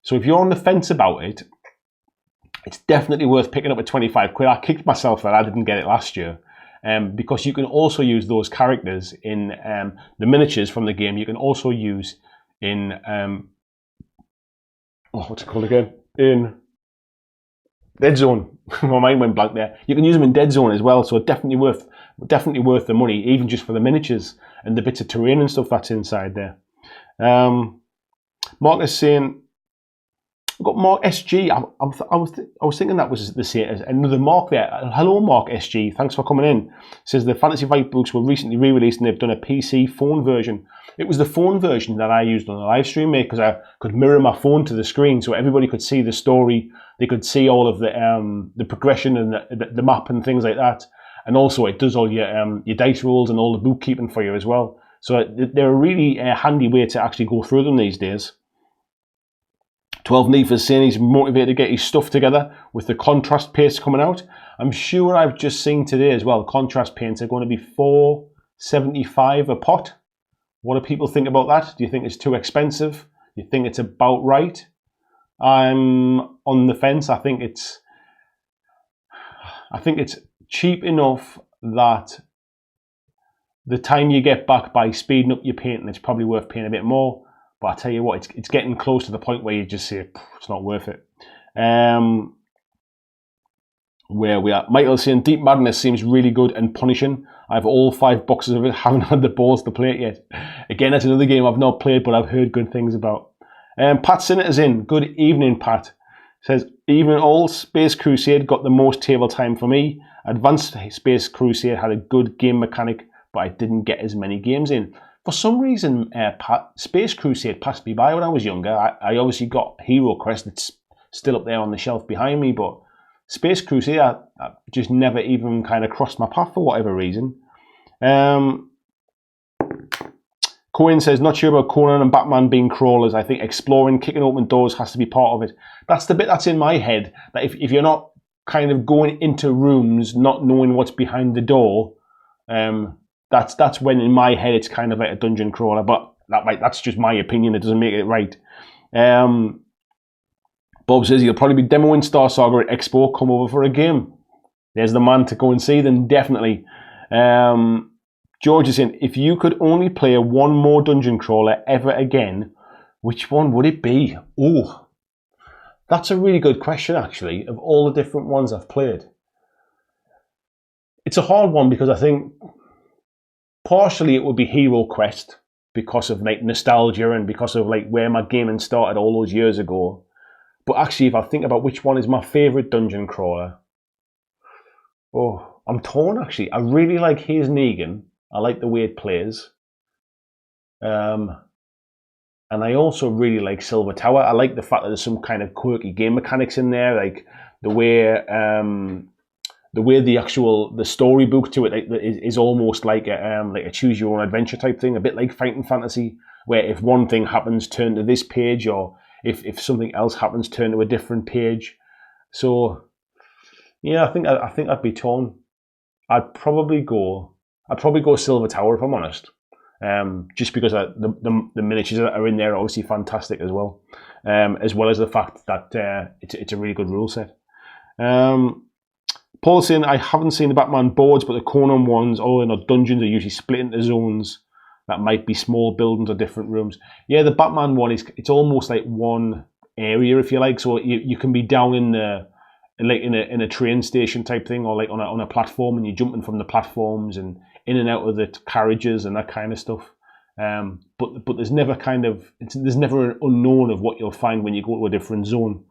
So if you're on the fence about it, it's definitely worth picking up at 25 quid. I kicked myself that I didn't get it last year. Because you can also use those characters in the miniatures from the game. You can also use in what's it called again? In Dead Zone. My mind went blank there. You can use them in Dead Zone as well, so definitely worth the money, even just for the miniatures and the bits of terrain and stuff that's inside there. Mark is saying, I've got Mark SG. I was thinking that was the same as another Mark there. Hello, Mark SG. Thanks for coming in. Says the Fantasy Fight books were recently re-released and they've done a PC phone version. It was the phone version that I used on the live stream, mate, because I could mirror my phone to the screen so everybody could see the story. They could see all of the progression and the map and things like that. And also it does all your dice rolls and all the bookkeeping for you as well. So they're a really handy way to actually go through them these days. 12 Neef is saying he's motivated to get his stuff together with the contrast paints coming out. I'm sure I've just seen today as well, contrast paints are going to be $4.75 a pot. What do people think about that? Do you think it's too expensive? Do you think it's about right? I'm on the fence. I think it's cheap enough that the time you get back by speeding up your painting, it's probably worth paying a bit more. But I tell you what, it's getting close to the point where you just say it's not worth it. Where we are, Michael saying Deep Madness seems really good and punishing. I have all 5 boxes of it, haven't had the balls to play it yet. Again, that's another game I've not played, but I've heard good things about. Pat Sinnett's in. Good evening, Pat. Says, even all Space Crusade got the most table time for me. Advanced Space Crusade had a good game mechanic, but I didn't get as many games in. For some reason, Pat, Space Crusade passed me by when I was younger. I obviously got Hero Quest, that's still up there on the shelf behind me, but Space Crusade, I just never even kind of crossed my path for whatever reason. Cohen says, not sure about Conan and Batman being crawlers. I think exploring, kicking open doors has to be part of it. That's the bit that's in my head, that if you're not kind of going into rooms, not knowing what's behind the door, that's when in my head it's kind of like a dungeon crawler, but that's just my opinion. It doesn't make it right. Bob says he'll probably be demoing Star Saga at Expo. Come over for a game. There's the man to go and see, then definitely. George is saying, if you could only play one more dungeon crawler ever again, which one would it be? Oh, that's a really good question, actually, of all the different ones I've played. It's a hard one because I think partially it would be Hero Quest because of like nostalgia and because of like where my gaming started all those years ago. But actually, if I think about which one is my favourite dungeon crawler, oh, I'm torn actually. I really like Haze Negan. I like the way it plays. And I also really like Silver Tower. I like the fact that there's some kind of quirky game mechanics in there, like the way the storybook to it is almost like a choose your own adventure type thing, a bit like Fighting Fantasy, where if one thing happens, turn to this page, or if something else happens, turn to a different page. So yeah, I think I'd be torn. I'd probably go Silver Tower if I'm honest. Just because the miniatures that are in there are obviously fantastic as well as the fact that it's a really good rule set. Paul's saying, I haven't seen the Batman boards, but the Conan ones, all in our dungeons, are usually split into zones that might be small buildings or different rooms. Yeah, the Batman one it's almost like one area, if you like. So you can be down in a train station type thing, or like on a platform, and you're jumping from the platforms and in and out of the carriages and that kind of stuff. But there's never there's never an unknown of what you'll find when you go to a different zone.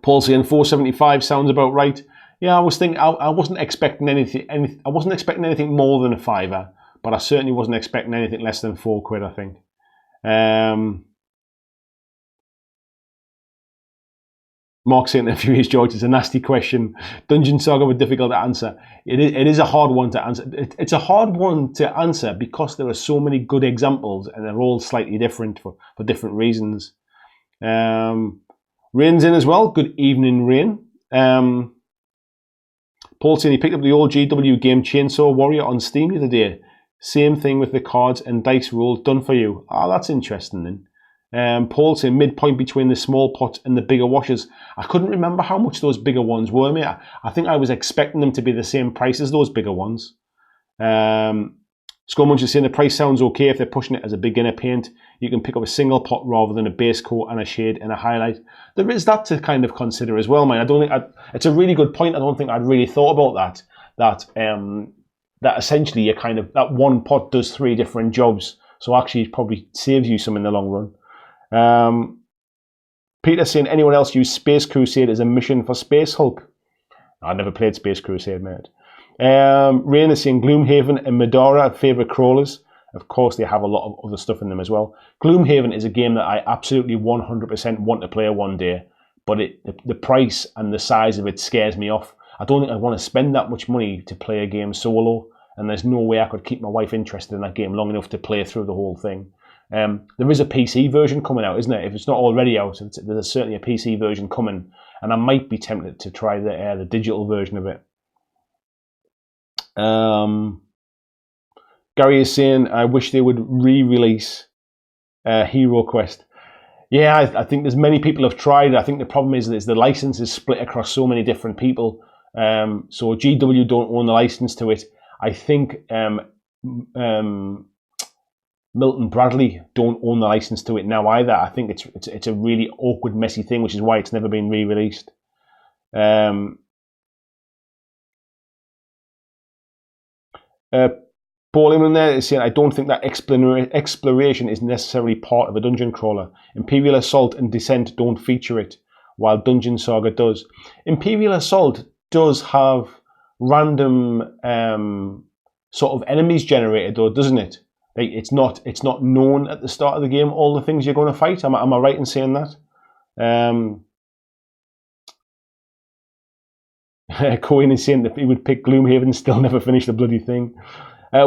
Paul saying 475 sounds about right. Yeah, I was thinking I wasn't expecting anything. I wasn't expecting anything more than a £5, but I certainly wasn't expecting anything less than £4. I think. Mark saying, if you hear George, it's a nasty question. Dungeon Saga was difficult to answer. It is a hard one to answer. It's a hard one to answer because there are so many good examples and they're all slightly different for different reasons. Rain's in as well. Good evening, Rain. Paul saying he picked up the old GW game Chainsaw Warrior on Steam the other day. Same thing with the cards and dice rolls done for you. Oh, that's interesting then. Paul saying midpoint between the small pots and the bigger washers. I couldn't remember how much those bigger ones were, mate. I think I was expecting them to be the same price as those bigger ones. Skullmunch is saying the price sounds okay if they're pushing it as a beginner paint. You can pick up a single pot rather than a base coat and a shade and a highlight. There is that to kind of consider as well, man. I don't think it's a really good point. I don't think I'd really thought about that. That essentially you that one pot does 3 different jobs. So actually it probably saves you some in the long run. Peter saying, anyone else use Space Crusade as a mission for Space Hulk? I never played Space Crusade, mate. Rain is saying Gloomhaven and Medora are favourite crawlers. Of course, they have a lot of other stuff in them as well. Gloomhaven is a game that I absolutely 100% want to play one day, but the price and the size of it scares me off. I don't think I want to spend that much money to play a game solo, and there's no way I could keep my wife interested in that game long enough to play through the whole thing. There is a PC version coming out, isn't it? If it's not already out, there's certainly a PC version coming, and I might be tempted to try the digital version of it. Gary is saying, I wish they would re-release Hero Quest. Yeah, I think there's many people have tried. I think the problem is the license is split across so many different people. So GW don't own the license to it. I think Milton Bradley don't own the license to it now either. I think it's a really awkward, messy thing, which is why it's never been re-released. Paul Inman there is saying, I don't think that exploration is necessarily part of a dungeon crawler. Imperial Assault and Descent don't feature it, while Dungeon Saga does. Imperial Assault does have random sort of enemies generated though, doesn't it? Like it's not known at the start of the game all the things you're going to fight. Am I right in saying that? Cohen is saying that he would pick Gloomhaven, still never finish the bloody thing.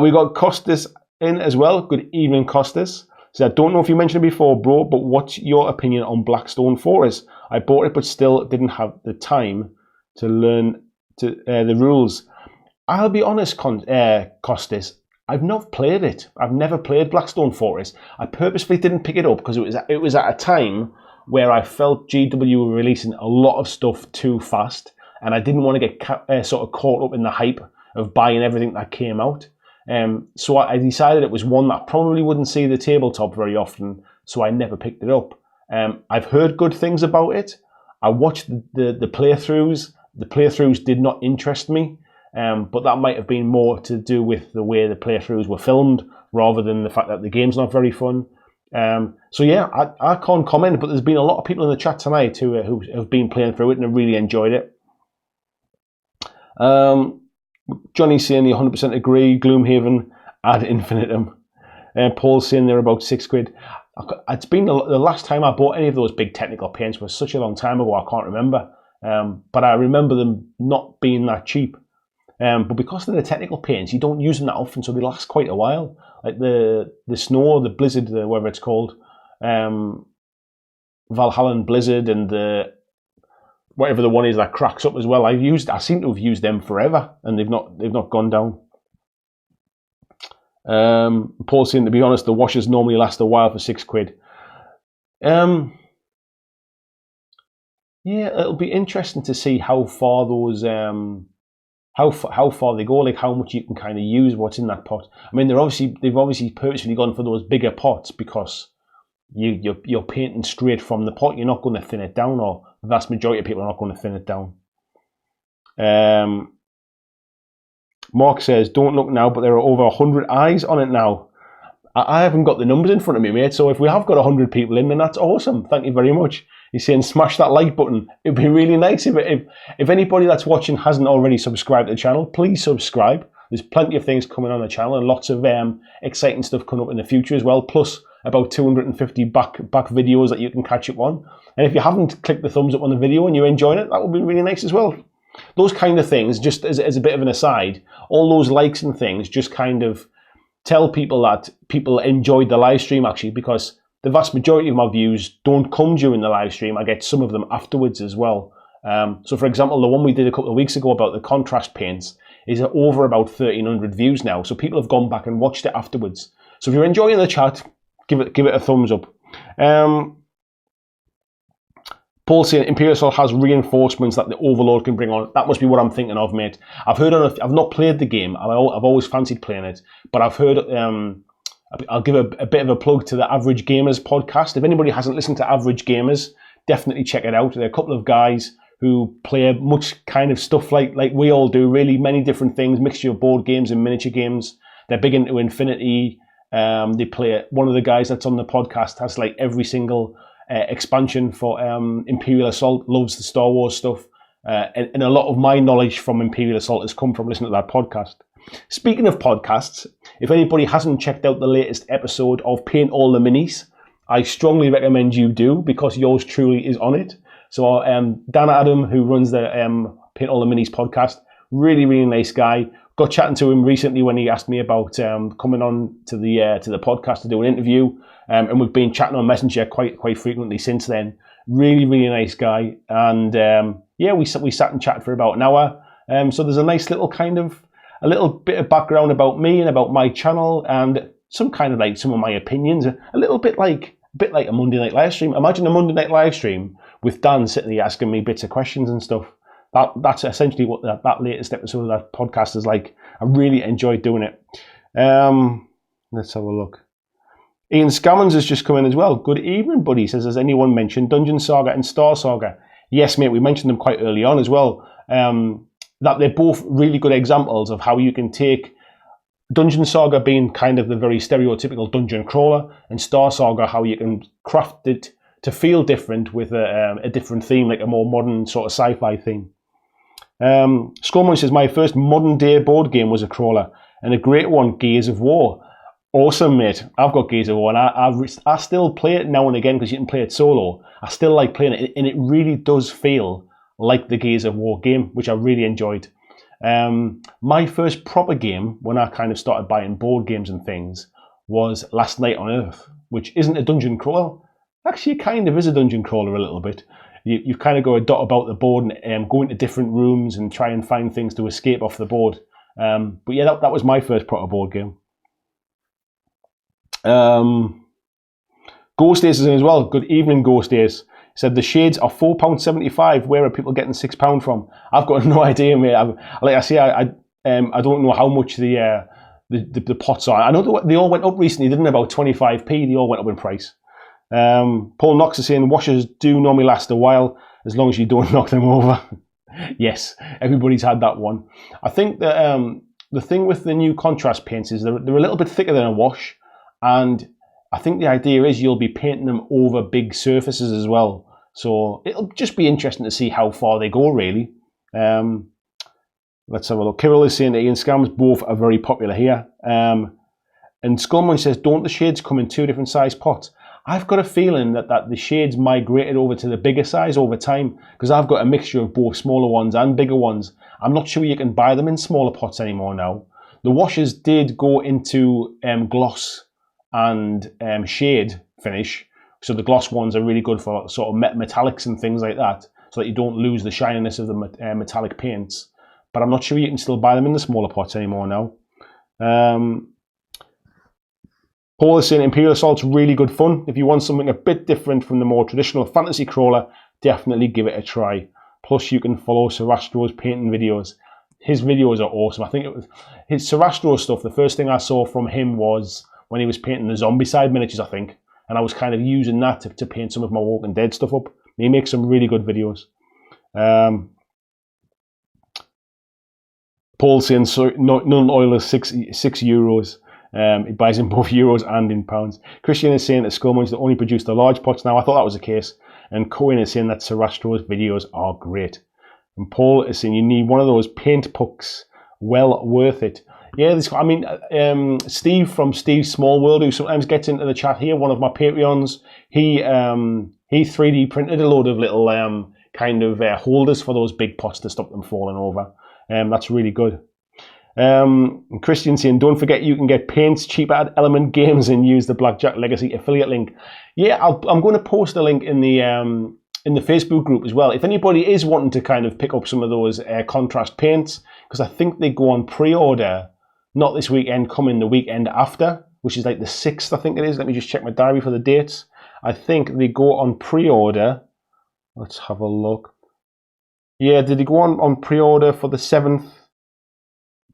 We got Costas in as well. Good evening, Costas. So I don't know if you mentioned it before, bro, but what's your opinion on Blackstone Forest? I bought it, but still didn't have the time to learn the rules. I'll be honest, Costas. I've not played it. I've never played Blackstone Forest. I purposefully didn't pick it up because it was at a time where I felt GW were releasing a lot of stuff too fast, and I didn't want to get sort of caught up in the hype of buying everything that came out. So I decided it was one that probably wouldn't see the tabletop very often, so I never picked it up. I've heard good things about it. I watched the playthroughs. The playthroughs did not interest me, but that might have been more to do with the way the playthroughs were filmed rather than the fact that the game's not very fun. So yeah, I can't comment, but there's been a lot of people in the chat tonight who have been playing through it and have really enjoyed it. Johnny's saying they 100% agree. Gloomhaven ad infinitum. Paul's saying they're about £6. It's been the last time I bought any of those big technical paints was such a long time ago. I can't remember, but I remember them not being that cheap. But because they're the technical paints, you don't use them that often, so they last quite a while. Like the snow, the blizzard, whatever it's called, Valhallan Blizzard, and the whatever the one is that cracks up as well. I seem to have used them forever, and they've not gone down. Paul's saying, to be honest, the washers normally last a while for £6. Yeah, it'll be interesting to see how far those how far they go, like how much you can kind of use what's in that pot. I mean, they've obviously purposely gone for those bigger pots because you're painting straight from the pot. You're not going to thin it down, or the vast majority of people are not going to thin it down. Mark says, don't look now, but there are over 100 eyes on it now. I haven't got the numbers in front of me, mate, so if we have got 100 people in, then that's awesome. Thank you very much. He's saying smash that like button. It'd be really nice if anybody that's watching hasn't already subscribed to the channel, please subscribe. There's plenty of things coming on the channel and lots of exciting stuff coming up in the future as well, plus about 250 back videos that you can catch up on. And if you haven't clicked the thumbs up on the video and you're enjoying it, that would be really nice as well. Those kind of things, just as a bit of an aside, all those likes and things just kind of tell people that people enjoyed the live stream actually, because the vast majority of my views don't come during the live stream. I get some of them afterwards as well. So for example, the one we did a couple of weeks ago about the contrast paints is over about 1,300 views now. So people have gone back and watched it afterwards. So if you're enjoying the chat, give it a thumbs up. Paul saying Imperial Assault has reinforcements that the Overlord can bring on. That must be what I'm thinking of, mate. I've not played the game. I've always fancied playing it, but I've heard. I'll give a bit of a plug to the Average Gamers podcast. If anybody hasn't listened to Average Gamers, definitely check it out. They're a couple of guys who play much kind of stuff like we all do, really many different things, mixture of board games and miniature games. They're big into Infinity. They play. One of the guys that's on the podcast has like every single expansion for Imperial Assault, loves the Star Wars stuff. And a lot of my knowledge from Imperial Assault has come from listening to that podcast. Speaking of podcasts, if anybody hasn't checked out the latest episode of Paint All the Minis, I strongly recommend you do, because yours truly is on it. So Dan Adam, who runs the Paint All the Minis podcast, really, really nice guy. Got chatting to him recently when he asked me about coming on to the podcast to do an interview, and we've been chatting on Messenger quite frequently since then. Really, really nice guy, and yeah, we sat and chatted for about an hour. So there's a nice little a little bit of background about me and about my channel, and some kind of like some of my opinions. A little bit like a Monday night live stream. Imagine a Monday night live stream with Dan sitting there asking me bits of questions and stuff. That's essentially what that latest episode of that podcast is like. I really enjoyed doing it. Let's have a look. Ian Scammons has just come in as well. Good evening, buddy. He says, has anyone mentioned Dungeon Saga and Star Saga? Yes, mate, we mentioned them quite early on as well. That they're both really good examples of how you can take Dungeon Saga being kind of the very stereotypical dungeon crawler, and Star Saga how you can craft it to feel different with a different theme, like a more modern sort of sci-fi theme. Skullmoney says, my first modern day board game was a crawler, and a great one, Gears of War. Awesome, mate. I've got Gears of War, and I still play it now and again because you can play it solo. I still like playing it, and it really does feel like the Gears of War game, which I really enjoyed. My first proper game, when I kind of started buying board games and things, was Last Night on Earth, which isn't a dungeon crawler. Actually, it kind of is a dungeon crawler a little bit. You kind of go a dot about the board and go into different rooms and try and find things to escape off the board. But yeah, that was my first proper board game. Ghost Ace is in as well. Good evening, Ghost Ace. Said the shades are £4.75. Where are people getting £6 from? I've got no idea, mate. Like I say, I don't know how much the pots are. I know they all went up recently, didn't they? About 25p. They all went up in price. Paul Knox is saying washers do normally last a while as long as you don't knock them over. Yes, everybody's had that one. I think that the thing with the new contrast paints is they're a little bit thicker than a wash, and I think the idea is you'll be painting them over big surfaces as well. So it'll just be interesting to see how far they go, really. Let's have a look. Kirill is saying that Ian Scams, both are very popular here. And Skullmoney says, don't the shades come in two different size pots? I've got a feeling that the shades migrated over to the bigger size over time, because I've got a mixture of both smaller ones and bigger ones. I'm not sure you can buy them in smaller pots anymore now. The washers did go into gloss and shade finish, so the gloss ones are really good for sort of metallics and things like that, so that you don't lose the shininess of the metallic paints. But I'm not sure you can still buy them in the smaller pots anymore now. Paul is saying Imperial Assault's really good fun. If you want something a bit different from the more traditional fantasy crawler, definitely give it a try. Plus, you can follow Sarastro's painting videos. His videos are awesome. I think it was his Sarastro stuff. The first thing I saw from him was when he was painting the zombie side miniatures, I think. And I was kind of using that to paint some of my Walking Dead stuff up. He makes some really good videos. Paul saying none oil is €6. He buys in both euros and in pounds. Christian is saying that Skullmoney's only produced the large pots now. I thought that was the case. And Cohen is saying that Sarastro's videos are great. And Paul is saying you need one of those paint pucks. Well worth it. Yeah, Steve from Steve's Small World, who sometimes gets into the chat here, one of my Patreons, he 3D printed a load of little holders for those big pots to stop them falling over. That's really good. Christian saying, don't forget you can get paints cheaper at Element Games and use the BlackJack Legacy affiliate link. Yeah, I'm going to post a link in the Facebook group as well. If anybody is wanting to kind of pick up some of those contrast paints, because I think they go on pre-order, not this weekend, coming the weekend after, which is like the 6th, I think it is. Let me just check my diary for the dates. I think they go on pre-order. Let's have a look. Yeah, did they go on pre-order for the 7th?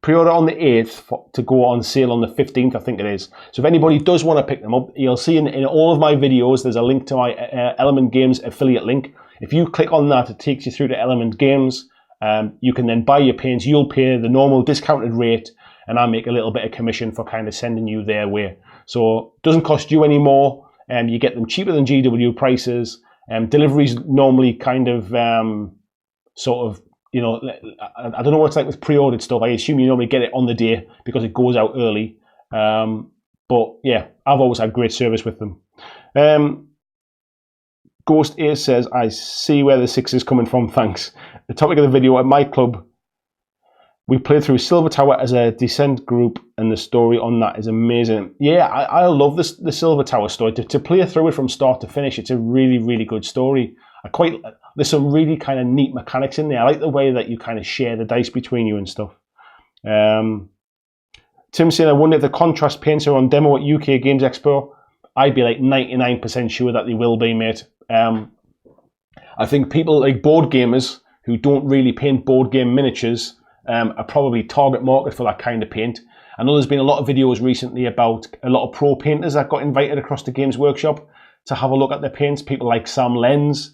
Pre-order on the 8th to go on sale on the 15th, I think it is. So if anybody does want to pick them up, you'll see in all of my videos, there's a link to my Element Games affiliate link. If you click on that, it takes you through to Element Games. You can then buy your paints. You'll pay the normal discounted rate, and I make a little bit of commission for kind of sending you their way. So it doesn't cost you any more. You get them cheaper than GW prices. Deliveries normally kind of I don't know what it's like with pre-ordered stuff. I assume you normally get it on the day because it goes out early. But yeah, I've always had great service with them. Ghost Ace says, I see where the 6 is coming from, thanks. The topic of the video, at my club, we played through Silver Tower as a Descent group, and the story on that is amazing. Yeah, I love the Silver Tower story. To play through it from start to finish, it's a really, really good story. There's some really kind of neat mechanics in there. I like the way that you kind of share the dice between you and stuff. Tim saying, I wonder if the contrast paints are on demo at UK Games Expo. I'd be like 99% sure that they will be, mate. I think people like board gamers who don't really paint board game miniatures are probably target market for that kind of paint. I know there's been a lot of videos recently about a lot of pro painters that got invited across to Games Workshop to have a look at their paints. People like Sam Lenz,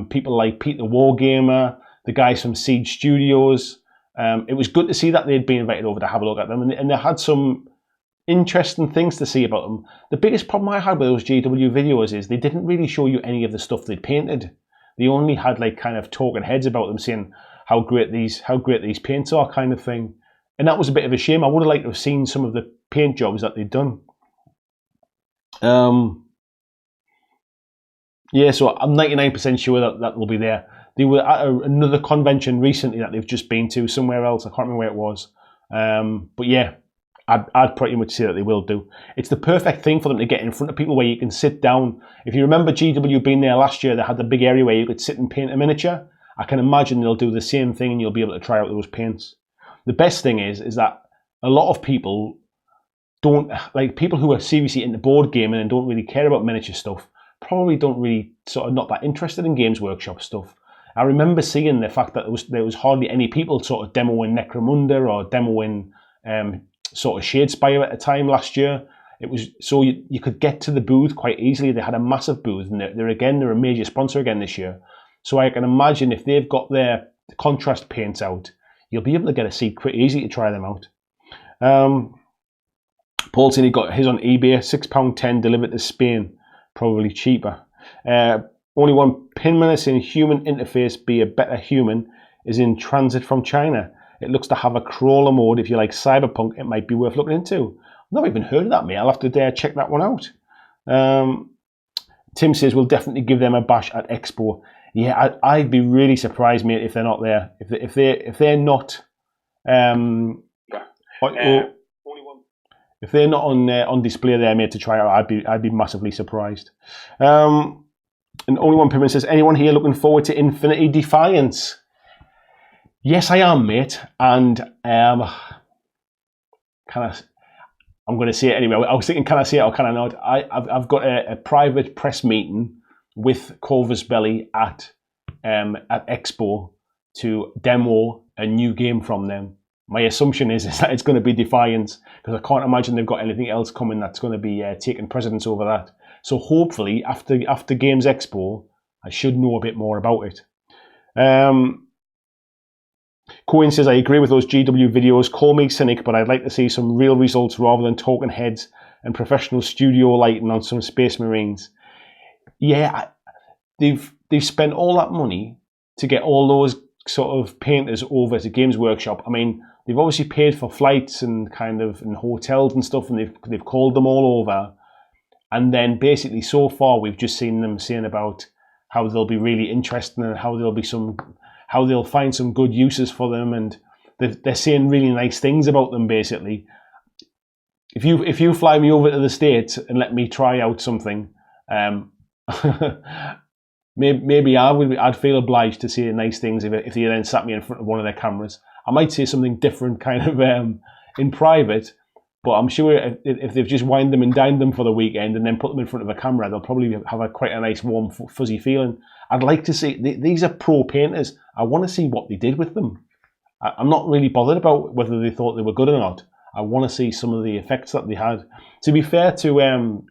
people like Pete the Wargamer, the guys from Siege Studios. It was good to see that they'd been invited over to have a look at them, and they had some interesting things to see about them. The biggest problem I had with those GW videos is they didn't really show you any of the stuff they'd painted. They only had like kind of talking heads about them saying how great these paints are, kind of thing. And that was a bit of a shame. I would have liked to have seen some of the paint jobs that they'd done. Yeah, so I'm 99% sure that will be there. They were at another convention recently that they've just been to somewhere else. I can't remember where it was. But yeah, I'd pretty much say that they will do. It's the perfect thing for them to get in front of people where you can sit down. If you remember GW being there last year, they had the big area where you could sit and paint a miniature. I can imagine they'll do the same thing and you'll be able to try out those paints. The best thing is that a lot of people don't, like people who are seriously into board gaming and don't really care about miniature stuff, probably don't really sort of not that interested in Games Workshop stuff. I remember seeing the fact that there was hardly any people sort of demoing Necromunda or demoing sort of Shadespire at a time last year. It was so you could get to the booth quite easily. They had a massive booth, and they're a major sponsor again this year. So I can imagine if they've got their contrast paints out, you'll be able to get a seat pretty easy to try them out. Paul said he got his on eBay, £6.10 delivered to Spain, probably cheaper. Only one Pinman is in human interface be a better human is in transit from China. It looks to have a crawler mode. If you like cyberpunk, it might be worth looking into. I've never even heard of that, mate. I'll have to check that one out. Tim says we'll definitely give them a bash at Expo. Yeah, I'd be really surprised, mate, if they're not there. If they're not, if they're not on display there, mate, to try out, I'd be massively surprised. And only one Pimmon says, anyone here looking forward to Infinity Defiance? Yes, I am, mate. And I'm going to say it anyway. I was thinking, can I say it or can I not? I've got a private press meeting with Corvus Belli at Expo to demo a new game from them. My assumption is that it's going to be Defiance, because I can't imagine they've got anything else coming that's going to be taking precedence over that. So hopefully after Games Expo, I should know a bit more about it. Cohen says, I agree with those GW videos. Call me cynic, but I'd like to see some real results rather than talking heads and professional studio lighting on some Space Marines. Yeah, they've spent all that money to get all those sort of painters over to Games Workshop. I mean, they've obviously paid for flights and and hotels and stuff, and they've called them all over. And then basically so far we've just seen them saying about how they'll be really interesting and how they'll find some good uses for them, and they're saying really nice things about them basically. If you fly me over to the States and let me try out something, maybe I'd feel obliged to say nice things if they then sat me in front of one of their cameras. I might say something different kind of in private, but I'm sure if they've just wined them and dined them for the weekend and then put them in front of a camera, they'll probably have quite a nice, warm, fuzzy feeling. I'd like to see, these are pro painters. I want to see what they did with them. I'm not really bothered about whether they thought they were good or not. I want to see some of the effects that they had. To be fair to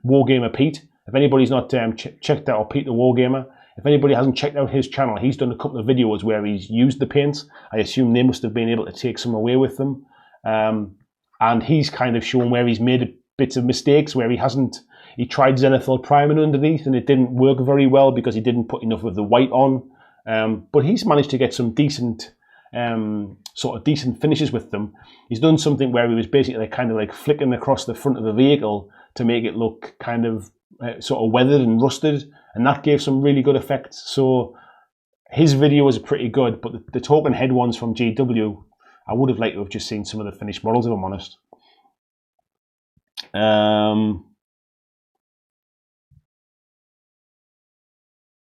Wargamer Pete, if anybody's not checked out, or Pete the Wargamer, if anybody hasn't checked out his channel, he's done a couple of videos where he's used the paints. I assume they must have been able to take some away with them. And he's kind of shown where he's made bits of mistakes, where he tried Zenithal priming underneath and it didn't work very well because he didn't put enough of the white on. But he's managed to get some decent finishes with them. He's done something where he was basically kind of like flicking across the front of the vehicle to make it look kind of sort of weathered and rusted, and that gave some really good effects. So his video was pretty good, but the talking head ones from GW, I would have liked to have just seen some of the finished models, if I'm honest.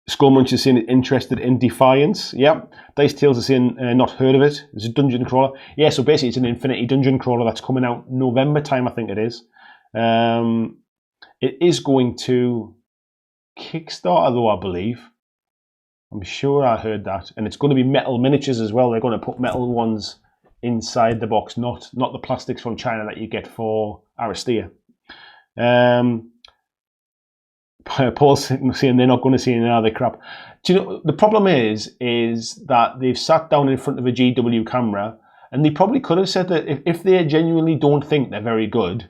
Skullmunch is saying interested in Defiance. Yeah. Dice Tales is saying not heard of it. It's a dungeon crawler. Yeah, so basically it's an Infinity dungeon crawler that's coming out November time, I think it is. It is going to Kickstarter though, I believe. I'm sure I heard that. And it's going to be metal miniatures as well. They're going to put metal ones inside the box, not the plastics from China that you get for Aristea. Paul's saying they're not going to see any other crap. Do you know, the problem is that they've sat down in front of a GW camera, and they probably could have said that if they genuinely don't think they're very good,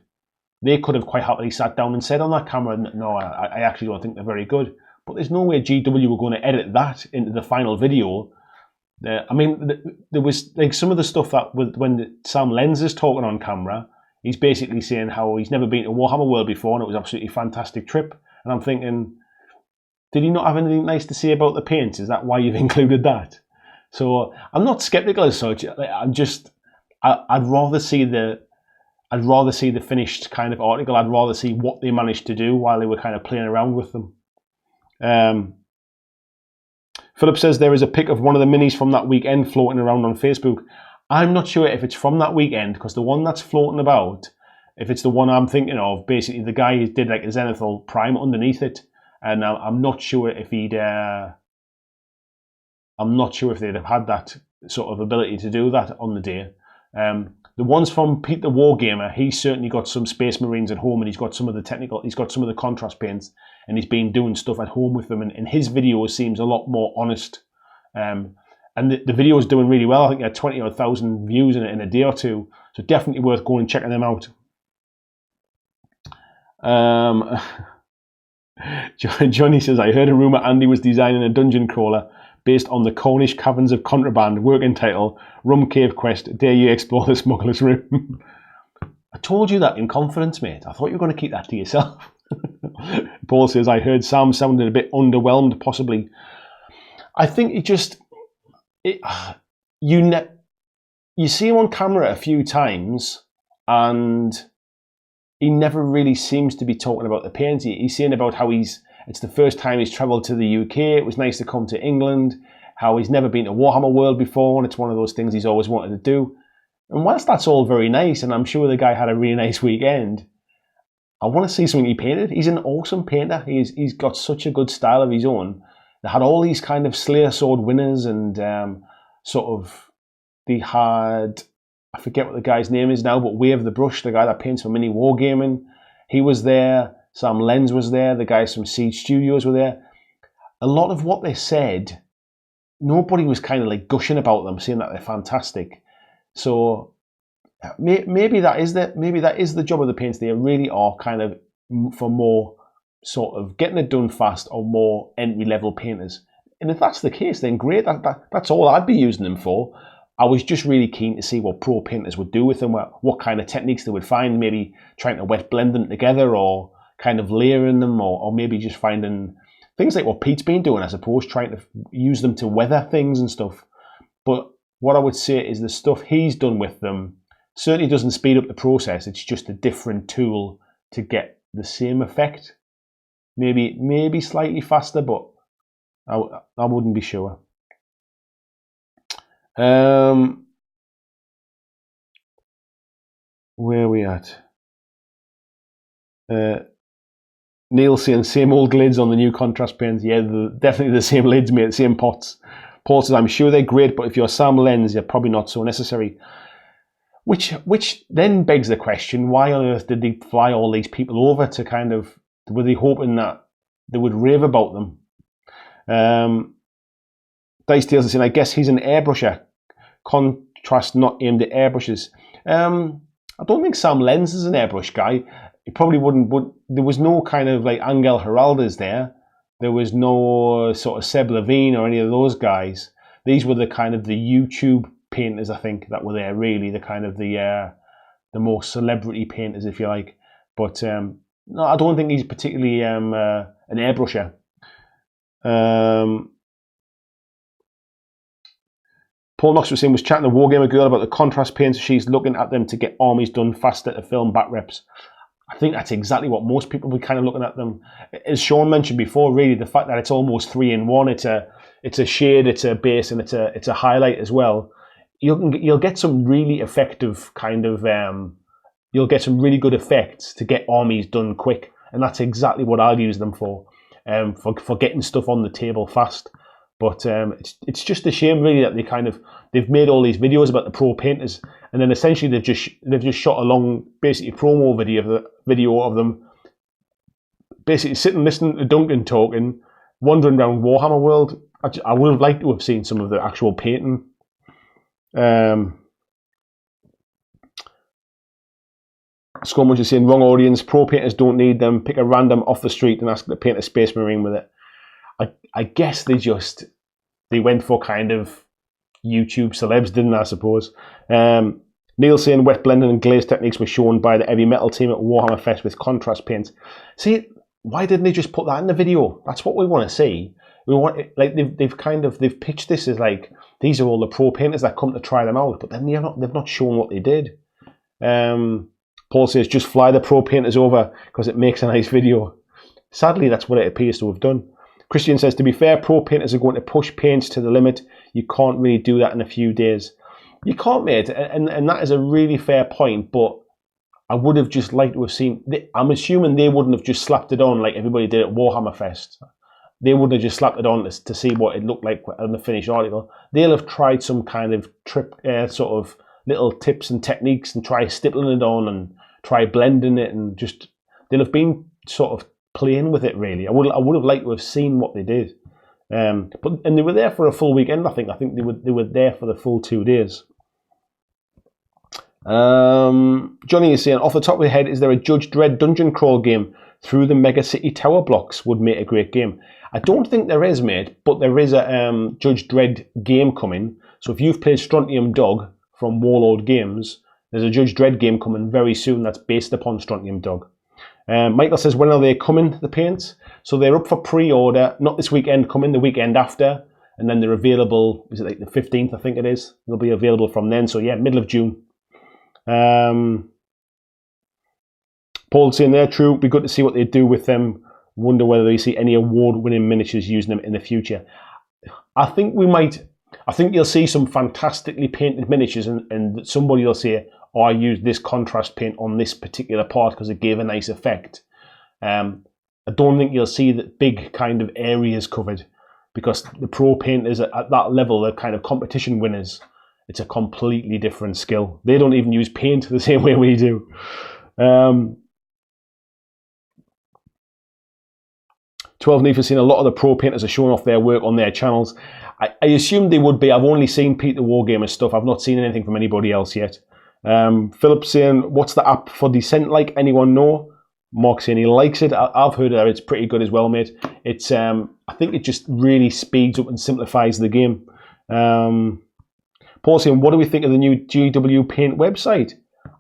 they could have quite happily sat down and said on that camera, no, I actually don't think they're very good. But there's no way GW were going to edit that into the final video. I mean, there was like some of the stuff that when Sam Lenz is talking on camera, he's basically saying how he's never been to Warhammer World before and it was an absolutely fantastic trip. And I'm thinking, did he not have anything nice to say about the paints? Is that why you've included that? So I'm not skeptical as such. I'm just, I'd rather see the finished kind of article. I'd rather see what they managed to do while they were kind of playing around with them. Philip says there is a pic of one of the minis from that weekend floating around on Facebook. I'm not sure if it's from that weekend, because the one that's floating about, if it's the one I'm thinking of, basically the guy did like a zenithal prime underneath it, and I'm not sure if they'd have had that sort of ability to do that on the day. The ones from Pete the Wargamer, he's certainly got some Space Marines at home, and he's got some of the contrast paints, and he's been doing stuff at home with them, and his video seems a lot more honest. And the video is doing really well. I think he had 20,000 views in a day or two, so definitely worth going and checking them out. Johnny says, I heard a rumour Andy was designing a dungeon crawler based on the Cornish Caverns of Contraband, working title, Rum Cave Quest, Dare You Explore the Smuggler's Room. I told you that in confidence, mate. I thought you were going to keep that to yourself. Paul says, I heard Sam sounded a bit underwhelmed, possibly. I think you see him on camera a few times, and he never really seems to be talking about the paints. He's saying about how it's the first time he's travelled to the UK. It was nice to come to England. How he's never been to Warhammer World before, and it's one of those things he's always wanted to do. And whilst that's all very nice, and I'm sure the guy had a really nice weekend, I want to see something he painted. He's an awesome painter. He's got such a good style of his own. They had all these kind of Slayer Sword winners, and they had, I forget what the guy's name is now, but Wave the Brush, the guy that paints for Mini Wargaming, he was there. Sam Lenz was there. The guys from Siege Studios were there. A lot of what they said, nobody was kind of like gushing about them, saying that they're fantastic. So maybe that is the job of the paints. They really are kind of for more sort of getting it done fast or more entry level painters. And if that's the case, then great. That's all I'd be using them for. I was just really keen to see what pro painters would do with them, what kind of techniques they would find, maybe trying to wet blend them together or kind of layering them, or maybe just finding things like what Pete's been doing, I suppose, trying to use them to weather things and stuff. But what I would say is the stuff he's done with them certainly doesn't speed up the process. It's just a different tool to get the same effect. Maybe slightly faster, but I wouldn't be sure. Where are we at? Neil saying same old lids on the new contrast paints. Yeah, definitely the same lids, mate, the same pots. Paul says, I'm sure they're great, but if you're Sam Lenz, they're probably not so necessary. Which then begs the question, why on earth did they fly all these people over to kind of, were they hoping that they would rave about them? Dice Tales is saying, I guess he's an airbrusher. Contrast not aimed at airbrushes. I don't think Sam Lenz is an airbrush guy. He probably wouldn't, but there was no kind of like Angel Heraldes there. There was no sort of Seb Levine or any of those guys. These were the kind of the YouTube painters, I think, that were there, really. The kind of the more celebrity painters, if you like. But no, I don't think he's particularly an airbrusher. Paul Knox was saying, was chatting to Wargamer Girl about the contrast paints. She's looking at them to get armies done faster to film back reps. I think that's exactly what most people be kind of looking at them. As Sean mentioned before, really, the fact that it's almost 3-in-1, it's a shade, it's a base, and it's a highlight as well. You'll get some really effective kind of, you'll get some really good effects to get armies done quick. And that's exactly what I'll use them for getting stuff on the table fast. But it's just a shame, really, that they've made all these videos about the pro painters, and then essentially they've just shot a long, basically promo video of them basically sitting listening to Duncan talking, wandering around Warhammer World. I would have liked to have seen some of the actual painting. Scormuch is saying, wrong audience, pro painters don't need them, pick a random off the street and ask them to paint a Space Marine with it. I guess they went for kind of YouTube celebs, didn't they, I suppose. Neil saying wet blending and glaze techniques were shown by the heavy metal team at Warhammer Fest with contrast paints. See, why didn't they just put that in the video? That's what we want to see. We want it, like they've pitched this as like these are all the pro painters that come to try them out, but then they've not shown what they did. Paul says just fly the pro painters over because it makes a nice video. Sadly, that's what it appears to have done. Christian says, to be fair, pro painters are going to push paints to the limit. You can't really do that in a few days. You can't, mate, and that is a really fair point, but I would have just liked to have seen... I'm assuming they wouldn't have just slapped it on like everybody did at Warhammer Fest. They wouldn't have just slapped it on to see what it looked like on the finished article. They'll have tried some kind of sort of little tips and techniques and try stippling it on and try blending it, and just... They'll have been sort of playing with it, really. I would have liked to have seen what they did. And they were there for a full weekend, I think. I think they were there for the full 2 days. Johnny is saying, off the top of your head, is there a Judge Dredd dungeon crawl game through the Mega City Tower blocks? Would make a great game. I don't think there is, mate, but there is a Judge Dredd game coming. So if you've played Strontium Dog from Warlord Games, there's a Judge Dredd game coming very soon that's based upon Strontium Dog. Michael says, when are they coming, the paints? So they're up for pre-order, not this weekend coming, the weekend after, and then they're available, is it like the 15th, I think it is? They'll be available from then, so yeah, middle of June. Paul's saying they're true, be good to see what they do with them, wonder whether they see any award-winning miniatures using them in the future. I think you'll see some fantastically painted miniatures, and somebody will say, oh, I used this contrast paint on this particular part because it gave a nice effect. I don't think you'll see that big kind of areas covered, because the pro painters at that level, they're kind of competition winners. It's a completely different skill. They don't even use paint the same way we do. 12 Neef has seen a lot of the pro painters are showing off their work on their channels. I assumed they would be. I've only seen Peter Wargamer's stuff. I've not seen anything from anybody else yet. Philip saying, what's the app for Descent like? Anyone know? Mark saying he likes it. I've heard that it's pretty good as well, mate. It's I think it just really speeds up and simplifies the game. Paul saying, what do we think of the new GW Paint website?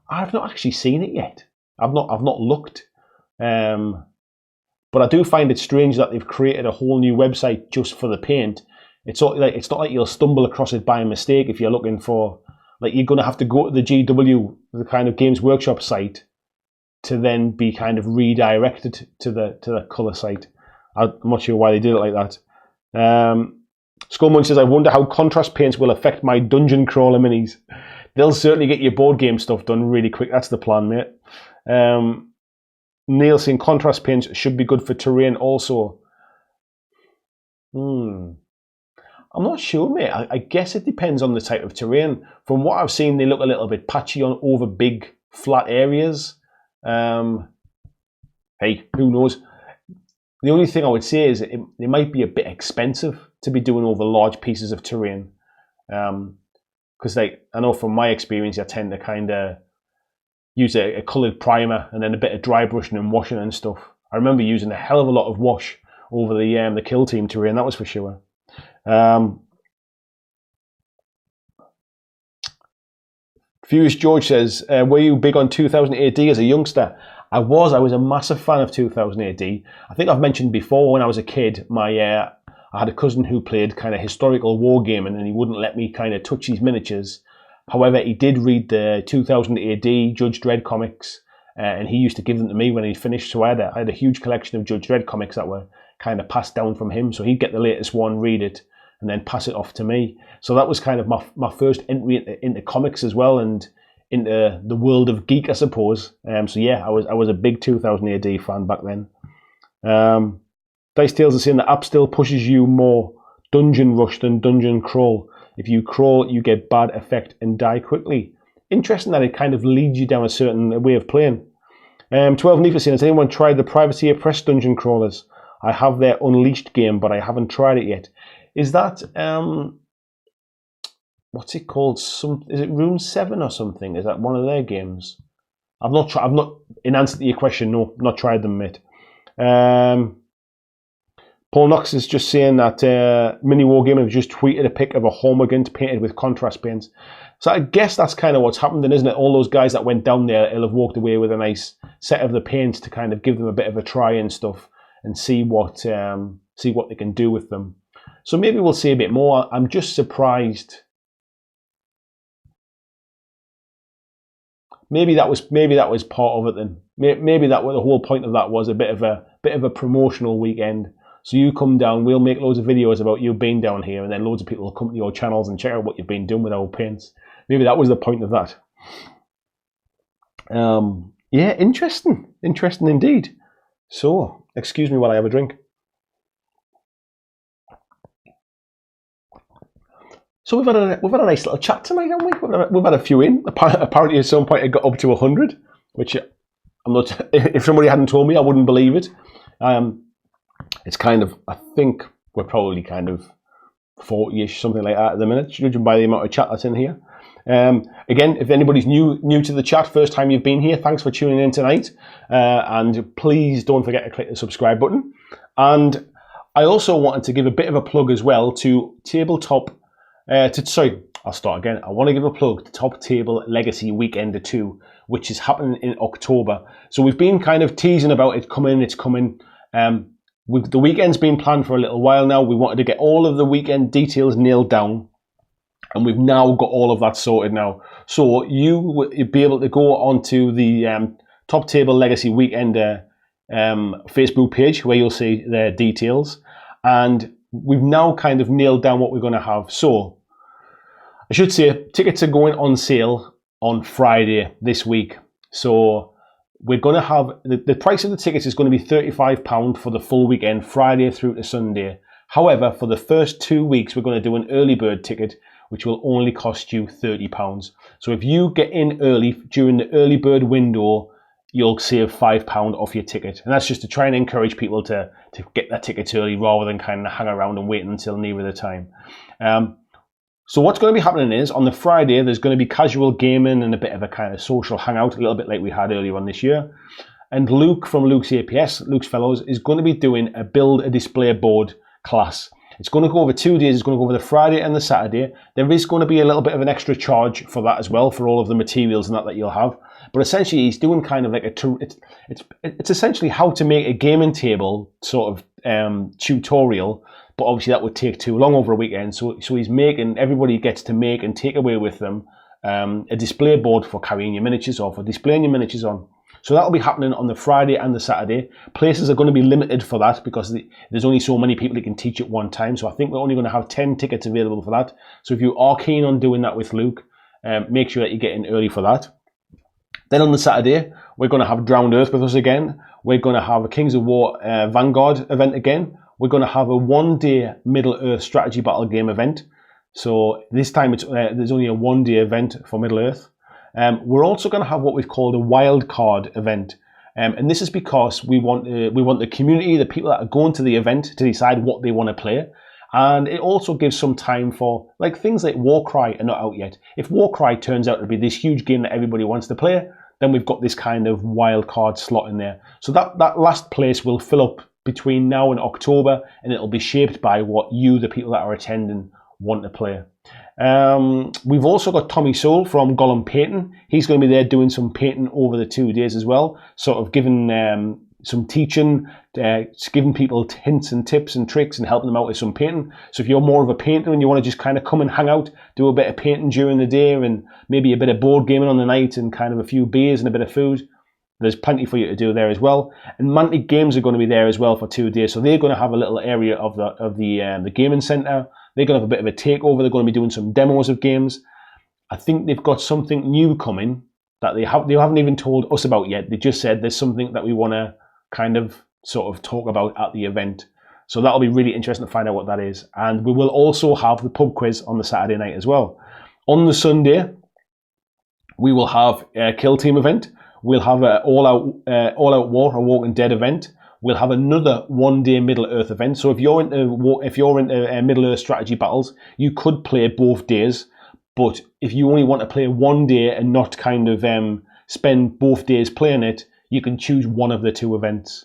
I've not actually seen it yet. I've not looked. But I do find it strange that they've created a whole new website just for the paint. It's not like you'll stumble across it by mistake if you're looking for... Like, you're going to have to go to the GW, the kind of Games Workshop site, to then be kind of redirected to the colour site. I'm not sure why they did it like that. Skullmunch says, I wonder how contrast paints will affect my dungeon crawler minis. They'll certainly get your board game stuff done really quick. That's the plan, mate. Neil saying contrast paints should be good for terrain also. I'm not sure, mate. I guess it depends on the type of terrain. From what I've seen, they look a little bit patchy over big, flat areas. Hey, who knows? The only thing I would say is they might be a bit expensive to be doing over large pieces of terrain. Because I know from my experience, I tend to kind of use a coloured primer and then a bit of dry brushing and washing and stuff. I remember using a hell of a lot of wash over the Kill Team terrain, that was for sure. Furious George says, were you big on 2000 AD as a youngster? I was a massive fan of 2000 AD. I think I've mentioned before, when I was a kid, I had a cousin who played kind of historical wargaming, and he wouldn't let me kind of touch his miniatures. However, he did read the 2000 AD Judge Dredd comics, and he used to give them to me when he'd finished. So I had a huge collection of Judge Dredd comics that were kind of passed down from him. So he'd get the latest one, read it, and then pass it off to me. So that was kind of my first entry into comics as well, and into the world of geek, I suppose. So yeah, I was a big 2000 AD fan back then. Dice Tales is saying the app still pushes you more dungeon rush than dungeon crawl. If you crawl, you get bad effect and die quickly. Interesting that it kind of leads you down a certain way of playing. 12 Nefa saying, has anyone tried the Privacy Oppressed dungeon crawlers? I have their Unleashed game, but I haven't tried it yet. Is that, what's it called? Is it Room 7 or something? Is that one of their games? I've not, in answer to your question, no, not tried them, mate. Paul Knox is just saying that Mini Wargaming have just tweeted a pic of a Hormigant painted with contrast paints. So I guess that's kind of what's happened, then, isn't it? All those guys that went down there will have walked away with a nice set of the paints to kind of give them a bit of a try and stuff, and see what they can do with them. So maybe we'll see a bit more. I'm just surprised. Maybe that was part of it. Then maybe that the whole point of that was a bit of a promotional weekend. So you come down, we'll make loads of videos about you being down here, and then loads of people will come to your channels and check out what you've been doing with our paints. Maybe that was the point of that. Yeah, interesting indeed. So, excuse me while I have a drink. So we've had a nice little chat tonight, haven't we? We've had a few in. Apparently, at some point, it got up to 100, which I'm not. If somebody hadn't told me, I wouldn't believe it. It's kind of, I think we're probably kind of 40-ish, something like that at the minute, judging by the amount of chat that's in here. Again, if anybody's new to the chat, first time you've been here, thanks for tuning in tonight. And please don't forget to click the subscribe button. And I also wanted to give a bit of a plug as well to Tabletop. I'll start again. I want to give a plug to Top Table Legacy Weekend 2, which is happening in October. So we've been kind of teasing about it coming. It's coming. The weekend's been planned for a little while now. We wanted to get all of the weekend details nailed down, and we've now got all of that sorted now. So you'll be able to go onto the Top Table Legacy Weekend Facebook page where you'll see the details, and we've now kind of nailed down what we're going to have. So I should say tickets are going on sale on Friday this week. So we're going to have, the price of the tickets is going to be £35 for the full weekend, Friday through to Sunday. However, for the first 2 weeks, we're going to do an early bird ticket, which will only cost you £30. So if you get in early during the early bird window, you'll save £5 off your ticket. And that's just to try and encourage people to get their tickets early rather than kind of hang around and wait until nearer the time. So what's going to be happening is, on the Friday, there's going to be casual gaming and a bit of a kind of social hangout, a little bit like we had earlier on this year. And Luke from Luke's APS, Luke's Fellows, is going to be doing a build a display board class. It's going to go over 2 days. It's going to go over the Friday and the Saturday. There is going to be a little bit of an extra charge for that as well, for all of the materials and that you'll have. But essentially, he's doing kind of like it's essentially how to make a gaming table sort of tutorial. But obviously that would take too long over a weekend. So he's making, everybody gets to make and take away with them a display board for carrying your miniatures or for displaying your miniatures on. So that'll be happening on the Friday and the Saturday. Places are going to be limited for that because there's only so many people that can teach at one time. So I think we're only going to have 10 tickets available for that. So if you are keen on doing that with Luke, make sure that you get in early for that. Then on the Saturday, we're going to have Drowned Earth with us again. We're going to have a Kings of War Vanguard event again. We're going to have a one-day Middle-earth strategy battle game event. So this time there's only a one-day event for Middle-earth. We're also going to have what we've called a wild card event. And this is because we want the community, the people that are going to the event, to decide what they want to play. And it also gives some time for things like Warcry are not out yet. If Warcry turns out to be this huge game that everybody wants to play, then we've got this kind of wild card slot in there. So that last place will fill up between now and October, and it'll be shaped by what you, the people that are attending, want to play. We've also got Tommy Soul from Gollum Painting. He's going to be there doing some painting over the 2 days as well, sort of giving some teaching, giving people hints and tips and tricks and helping them out with some painting. So if you're more of a painter and you want to just kind of come and hang out, do a bit of painting during the day and maybe a bit of board gaming on the night and kind of a few beers and a bit of food, there's plenty for you to do there as well. And Mantic Games are going to be there as well for 2 days. So they're going to have a little area of the gaming centre. They're going to have a bit of a takeover. They're going to be doing some demos of games. I think they've got something new coming that they haven't even told us about yet. They just said there's something that we want to kind of sort of talk about at the event. So that'll be really interesting to find out what that is. And we will also have the pub quiz on the Saturday night as well. On the Sunday, we will have a Kill Team event. We'll have an all-out war, a Walking Dead event. We'll have another one-day Middle-earth event. So if you're into Middle-earth strategy battles, you could play both days. But if you only want to play one day and not kind of spend both days playing it, you can choose one of the two events.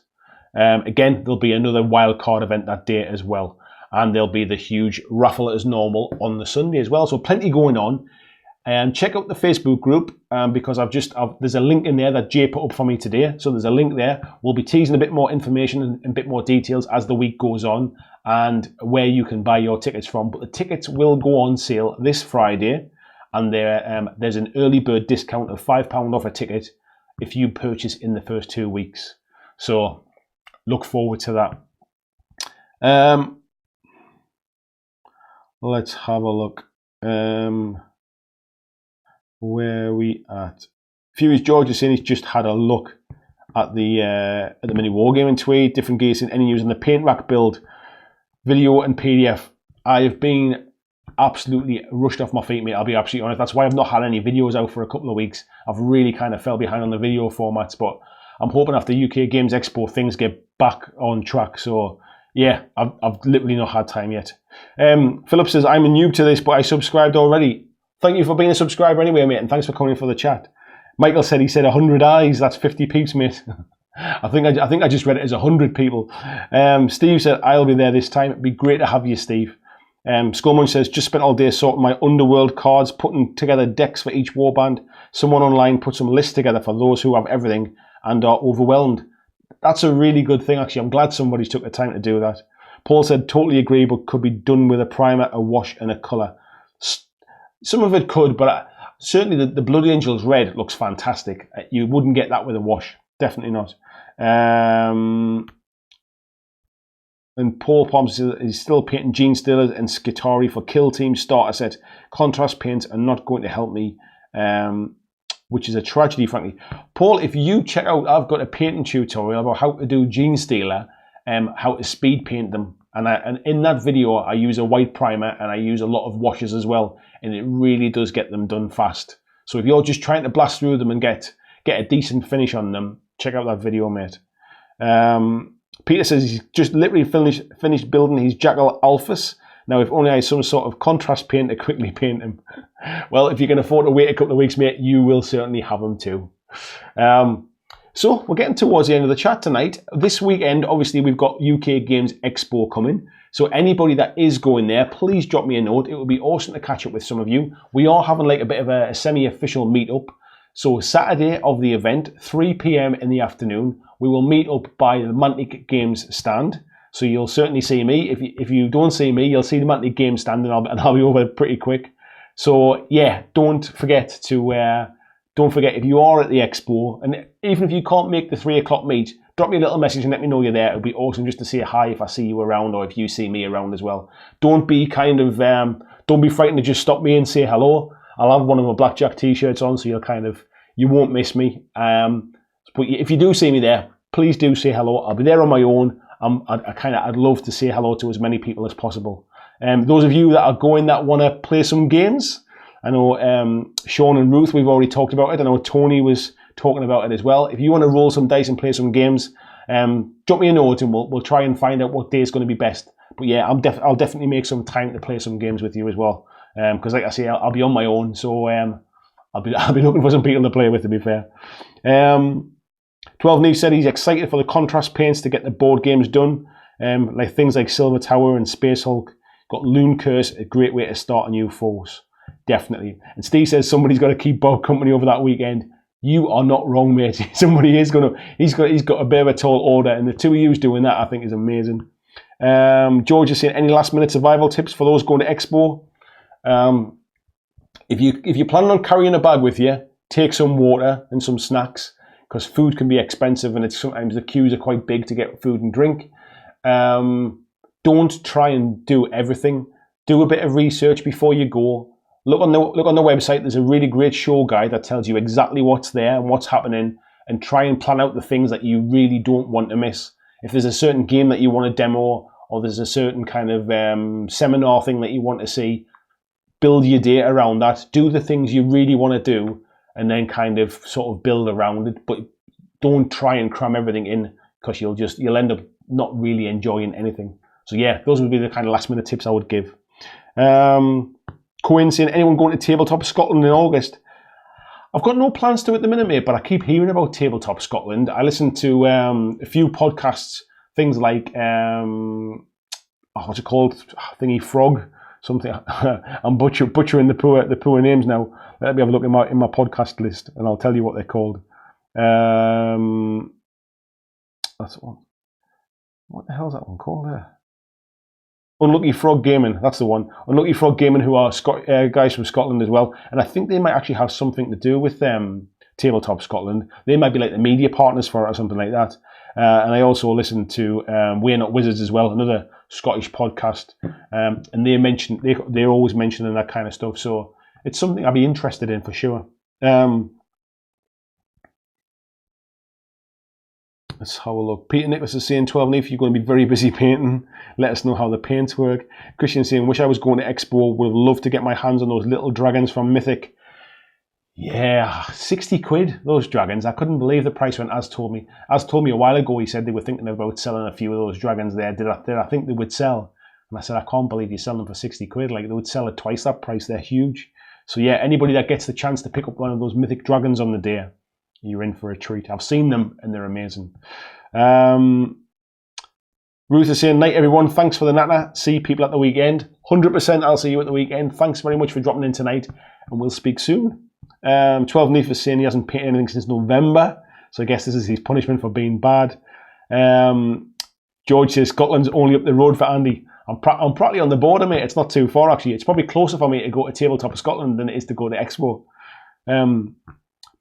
Again, there'll be another wildcard event that day as well. And there'll be the huge raffle as normal on the Sunday as well. So plenty going on. Check out the Facebook group because there's a link in there that Jay put up for me today. So there's a link there. We'll be teasing a bit more information and a bit more details as the week goes on and where you can buy your tickets from. But the tickets will go on sale this Friday, and there's an early bird discount of £5 off a ticket if you purchase in the first 2 weeks. So look forward to that. Let's have a look. Where we at? Furious George is saying he's just had a look at the mini wargaming tweet, different gears in any news on the paint rack build, video and PDF. I have been absolutely rushed off my feet, mate. I'll be absolutely honest. That's why I've not had any videos out for a couple of weeks. I've really kind of fell behind on the video formats, but I'm hoping after UK Games Expo things get back on track. So yeah, I've literally not had time yet. Philip says, I'm a noob to this, but I subscribed already. Thank you for being a subscriber anyway, mate, and thanks for coming for the chat. Michael said 100 eyes. That's 50 peeps, mate. I think I just read it as 100 people. Steve said, I'll be there this time. It'd be great to have you, Steve. Skullmunch says, just spent all day sorting my Underworld cards, putting together decks for each warband. Someone online put some lists together for those who have everything and are overwhelmed. That's a really good thing, actually. I'm glad somebody's took the time to do that. Paul said, totally agree, but could be done with a primer, a wash, and a colour. Some of it could, but certainly the Blood Angels Red looks fantastic. You wouldn't get that with a wash. Definitely not. And Paul Palms says he's still painting Gene Stealers and Skitari for Kill Team starter set. Contrast paints are not going to help me, which is a tragedy, frankly. Paul, if you check out, I've got a painting tutorial about how to do Gene Stealer, how to speed paint them. And in that video, I use a white primer and I use a lot of washes as well. And it really does get them done fast. So if you're just trying to blast through them and get a decent finish on them, check out that video, mate. Peter says he's just literally finished building his Jackal Alphas. Now, if only I had some sort of contrast paint to quickly paint him. Well, if you can afford to wait a couple of weeks, mate, you will certainly have them too. So we're getting towards the end of the chat tonight. This weekend, obviously, we've got UK Games Expo coming. So anybody that is going there, please drop me a note. It would be awesome to catch up with some of you. We are having like a bit of a semi-official meet-up. So Saturday of the event, 3 p.m. in the afternoon, we will meet up by the Mantic Games stand. So you'll certainly see me. If you don't see me, you'll see the Mantic Games stand, and I'll be over pretty quick. So yeah, don't forget if you are at the expo, and even if you can't make the 3 o'clock meet, drop me a little message and let me know you're there. It'll be awesome just to say hi if I see you around, or if you see me around as well. Don't be frightened to just stop me and say hello. I'll have one of my BlackJack t-shirts on, so you won't miss me. But if you do see me there, please do say hello. I'll be there on my own. I'd love to say hello to as many people as possible. Those of you that are going that want to play some games, I know Sean and Ruth, we've already talked about it. I know Tony was talking about it as well. If you want to roll some dice and play some games, drop me a note and we'll try and find out what day is going to be best. But yeah, I'll definitely make some time to play some games with you as well. Because like I say, I'll be on my own, so I'll be looking for some people to play with, to be fair. 12 Neve said he's excited for the contrast paints to get the board games done. Like things like Silver Tower and Space Hulk. Got Loon Curse, a great way to start a new force. Definitely. And Steve says somebody's got to keep Bob company over that weekend. You are not wrong, mate. Somebody is going to. He's got a bit of a tall order, and the two of you doing that, I think, is amazing. George is saying, any last minute survival tips for those going to Expo? If you're planning on carrying a bag with you, take some water and some snacks, because food can be expensive, and sometimes the queues are quite big to get food and drink. Don't try and do everything. Do a bit of research before you go. Look on the website. There's a really great show guide that tells you exactly what's there and what's happening, and try and plan out the things that you really don't want to miss. If there's a certain game that you want to demo, or there's a certain kind of seminar thing that you want to see, build your day around that. Do the things you really want to do, and then kind of sort of build around it. But don't try and cram everything in, because you'll end up not really enjoying anything. So yeah, those would be the kind of last minute tips I would give. Cohen saying, anyone going to Tabletop Scotland in August? I've got no plans to at the minute, mate, but I keep hearing about Tabletop Scotland. I listen to a few podcasts, things like, what's it called? Thingy Frog, something. I'm butchering the poor names now. Let me have a look in my podcast list, and I'll tell you what they're called. That's one. What the hell is that one called there? Unlucky Frog Gaming, that's the one. Unlucky Frog Gaming, who are guys from Scotland as well. And I think they might actually have something to do with Tabletop Scotland. They might be like the media partners for it or something like that. And I also listen to We're Not Wizards as well, another Scottish podcast. And they're always mentioning that kind of stuff. So it's something I'd be interested in for sure. Let's have a look. Peter Nicholas is saying, 12 Neef, you're going to be very busy painting. Let us know how the paints work. Christian saying, wish I was going to Expo. Would love to get my hands on those little dragons from Mythic. Yeah, 60 quid, those dragons. I couldn't believe the price when Az told me. Az told me a while ago, he said they were thinking about selling a few of those dragons there. Did I think they would sell? And I said, I can't believe you're selling them for 60 quid. Like, they would sell at twice that price. They're huge. So yeah, anybody that gets the chance to pick up one of those Mythic dragons on the day, you're in for a treat. I've seen them and they're amazing. Ruth is saying, night everyone, thanks for the natter. See people at the weekend. 100% I'll see you at the weekend. Thanks very much for dropping in tonight, and we'll speak soon. 12 Neef is saying he hasn't painted anything since November, so I guess this is his punishment for being bad. George says, Scotland's only up the road for Andy. I'm practically on the border, mate. It's not too far, actually. It's probably closer for me to go to Tabletop of Scotland than it is to go to Expo.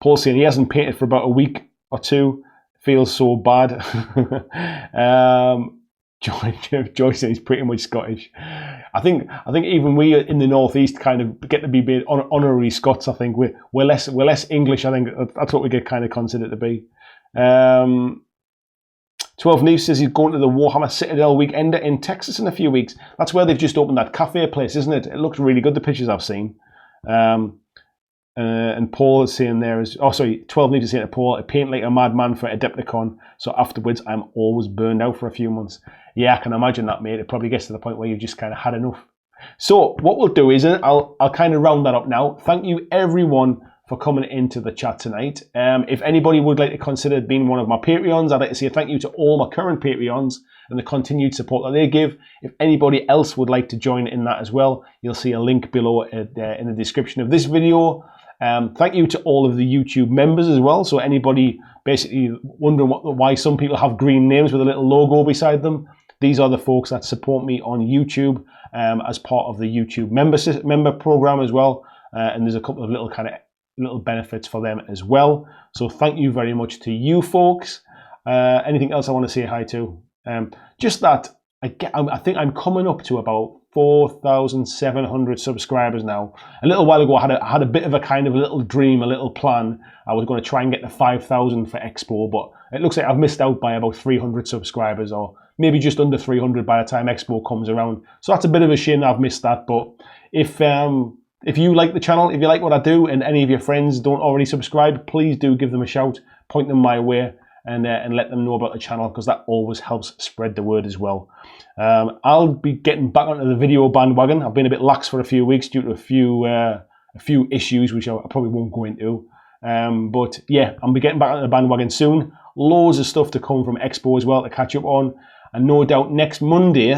Paul saying he hasn't painted for about a week or two. Feels so bad. Joyce says he's pretty much Scottish. I think even we in the northeast kind of get to be honorary Scots. I think we're less English. I think that's what we get kind of considered to be. 12 Neef says he's going to the Warhammer Citadel Weekender in Texas in a few weeks. That's where they've just opened that cafe place, isn't it? It looks really good, the pictures I've seen. And Paul is saying 12 Neef is saying to Paul, I paint like a madman for Adepticon, so afterwards I'm always burned out for a few months. Yeah, I can imagine that, mate. It probably gets to the point where you've just kind of had enough. So what we'll do is I'll kind of round that up now. Thank you everyone for coming into the chat tonight. If anybody would like to consider being one of my Patreons, I'd like to say thank you to all my current Patreons and the continued support that they give. If anybody else would like to join in that as well, you'll see a link below in the description of this video. Thank you to all of the YouTube members as well. So anybody basically wondering why some people have green names with a little logo beside them, these are the folks that support me on YouTube as part of the YouTube member program as well. And there's a couple of little benefits for them as well. So thank you very much to you folks. Anything else I want to say hi to? Just that I think I'm coming up to about 4,700 subscribers now. A little while ago, I had a bit of a kind of a little dream, a little plan. I was going to try and get to 5,000 for Expo, but it looks like I've missed out by about 300 subscribers, or maybe just under 300 by the time Expo comes around. So that's a bit of a shame that I've missed that. But if you like the channel, if you like what I do, and any of your friends don't already subscribe, please do give them a shout, point them my way, and let them know about the channel, because that always helps spread the word as well. I'll be getting back onto the video bandwagon. I've been a bit lax for a few weeks due to a few issues, which I probably won't go into. But yeah, I'll be getting back onto the bandwagon soon. Loads of stuff to come from Expo as well to catch up on. And no doubt next Monday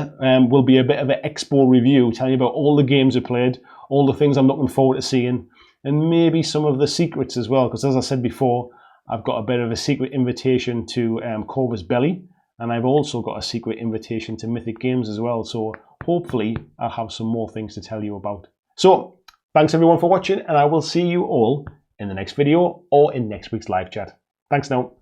will be a bit of an Expo review, telling you about all the games I played, all the things I'm looking forward to seeing, and maybe some of the secrets as well, because as I said before, I've got a bit of a secret invitation to Corvus Belli, and I've also got a secret invitation to Mythic Games as well. So hopefully I'll have some more things to tell you about. So thanks everyone for watching, and I will see you all in the next video or in next week's live chat. Thanks now.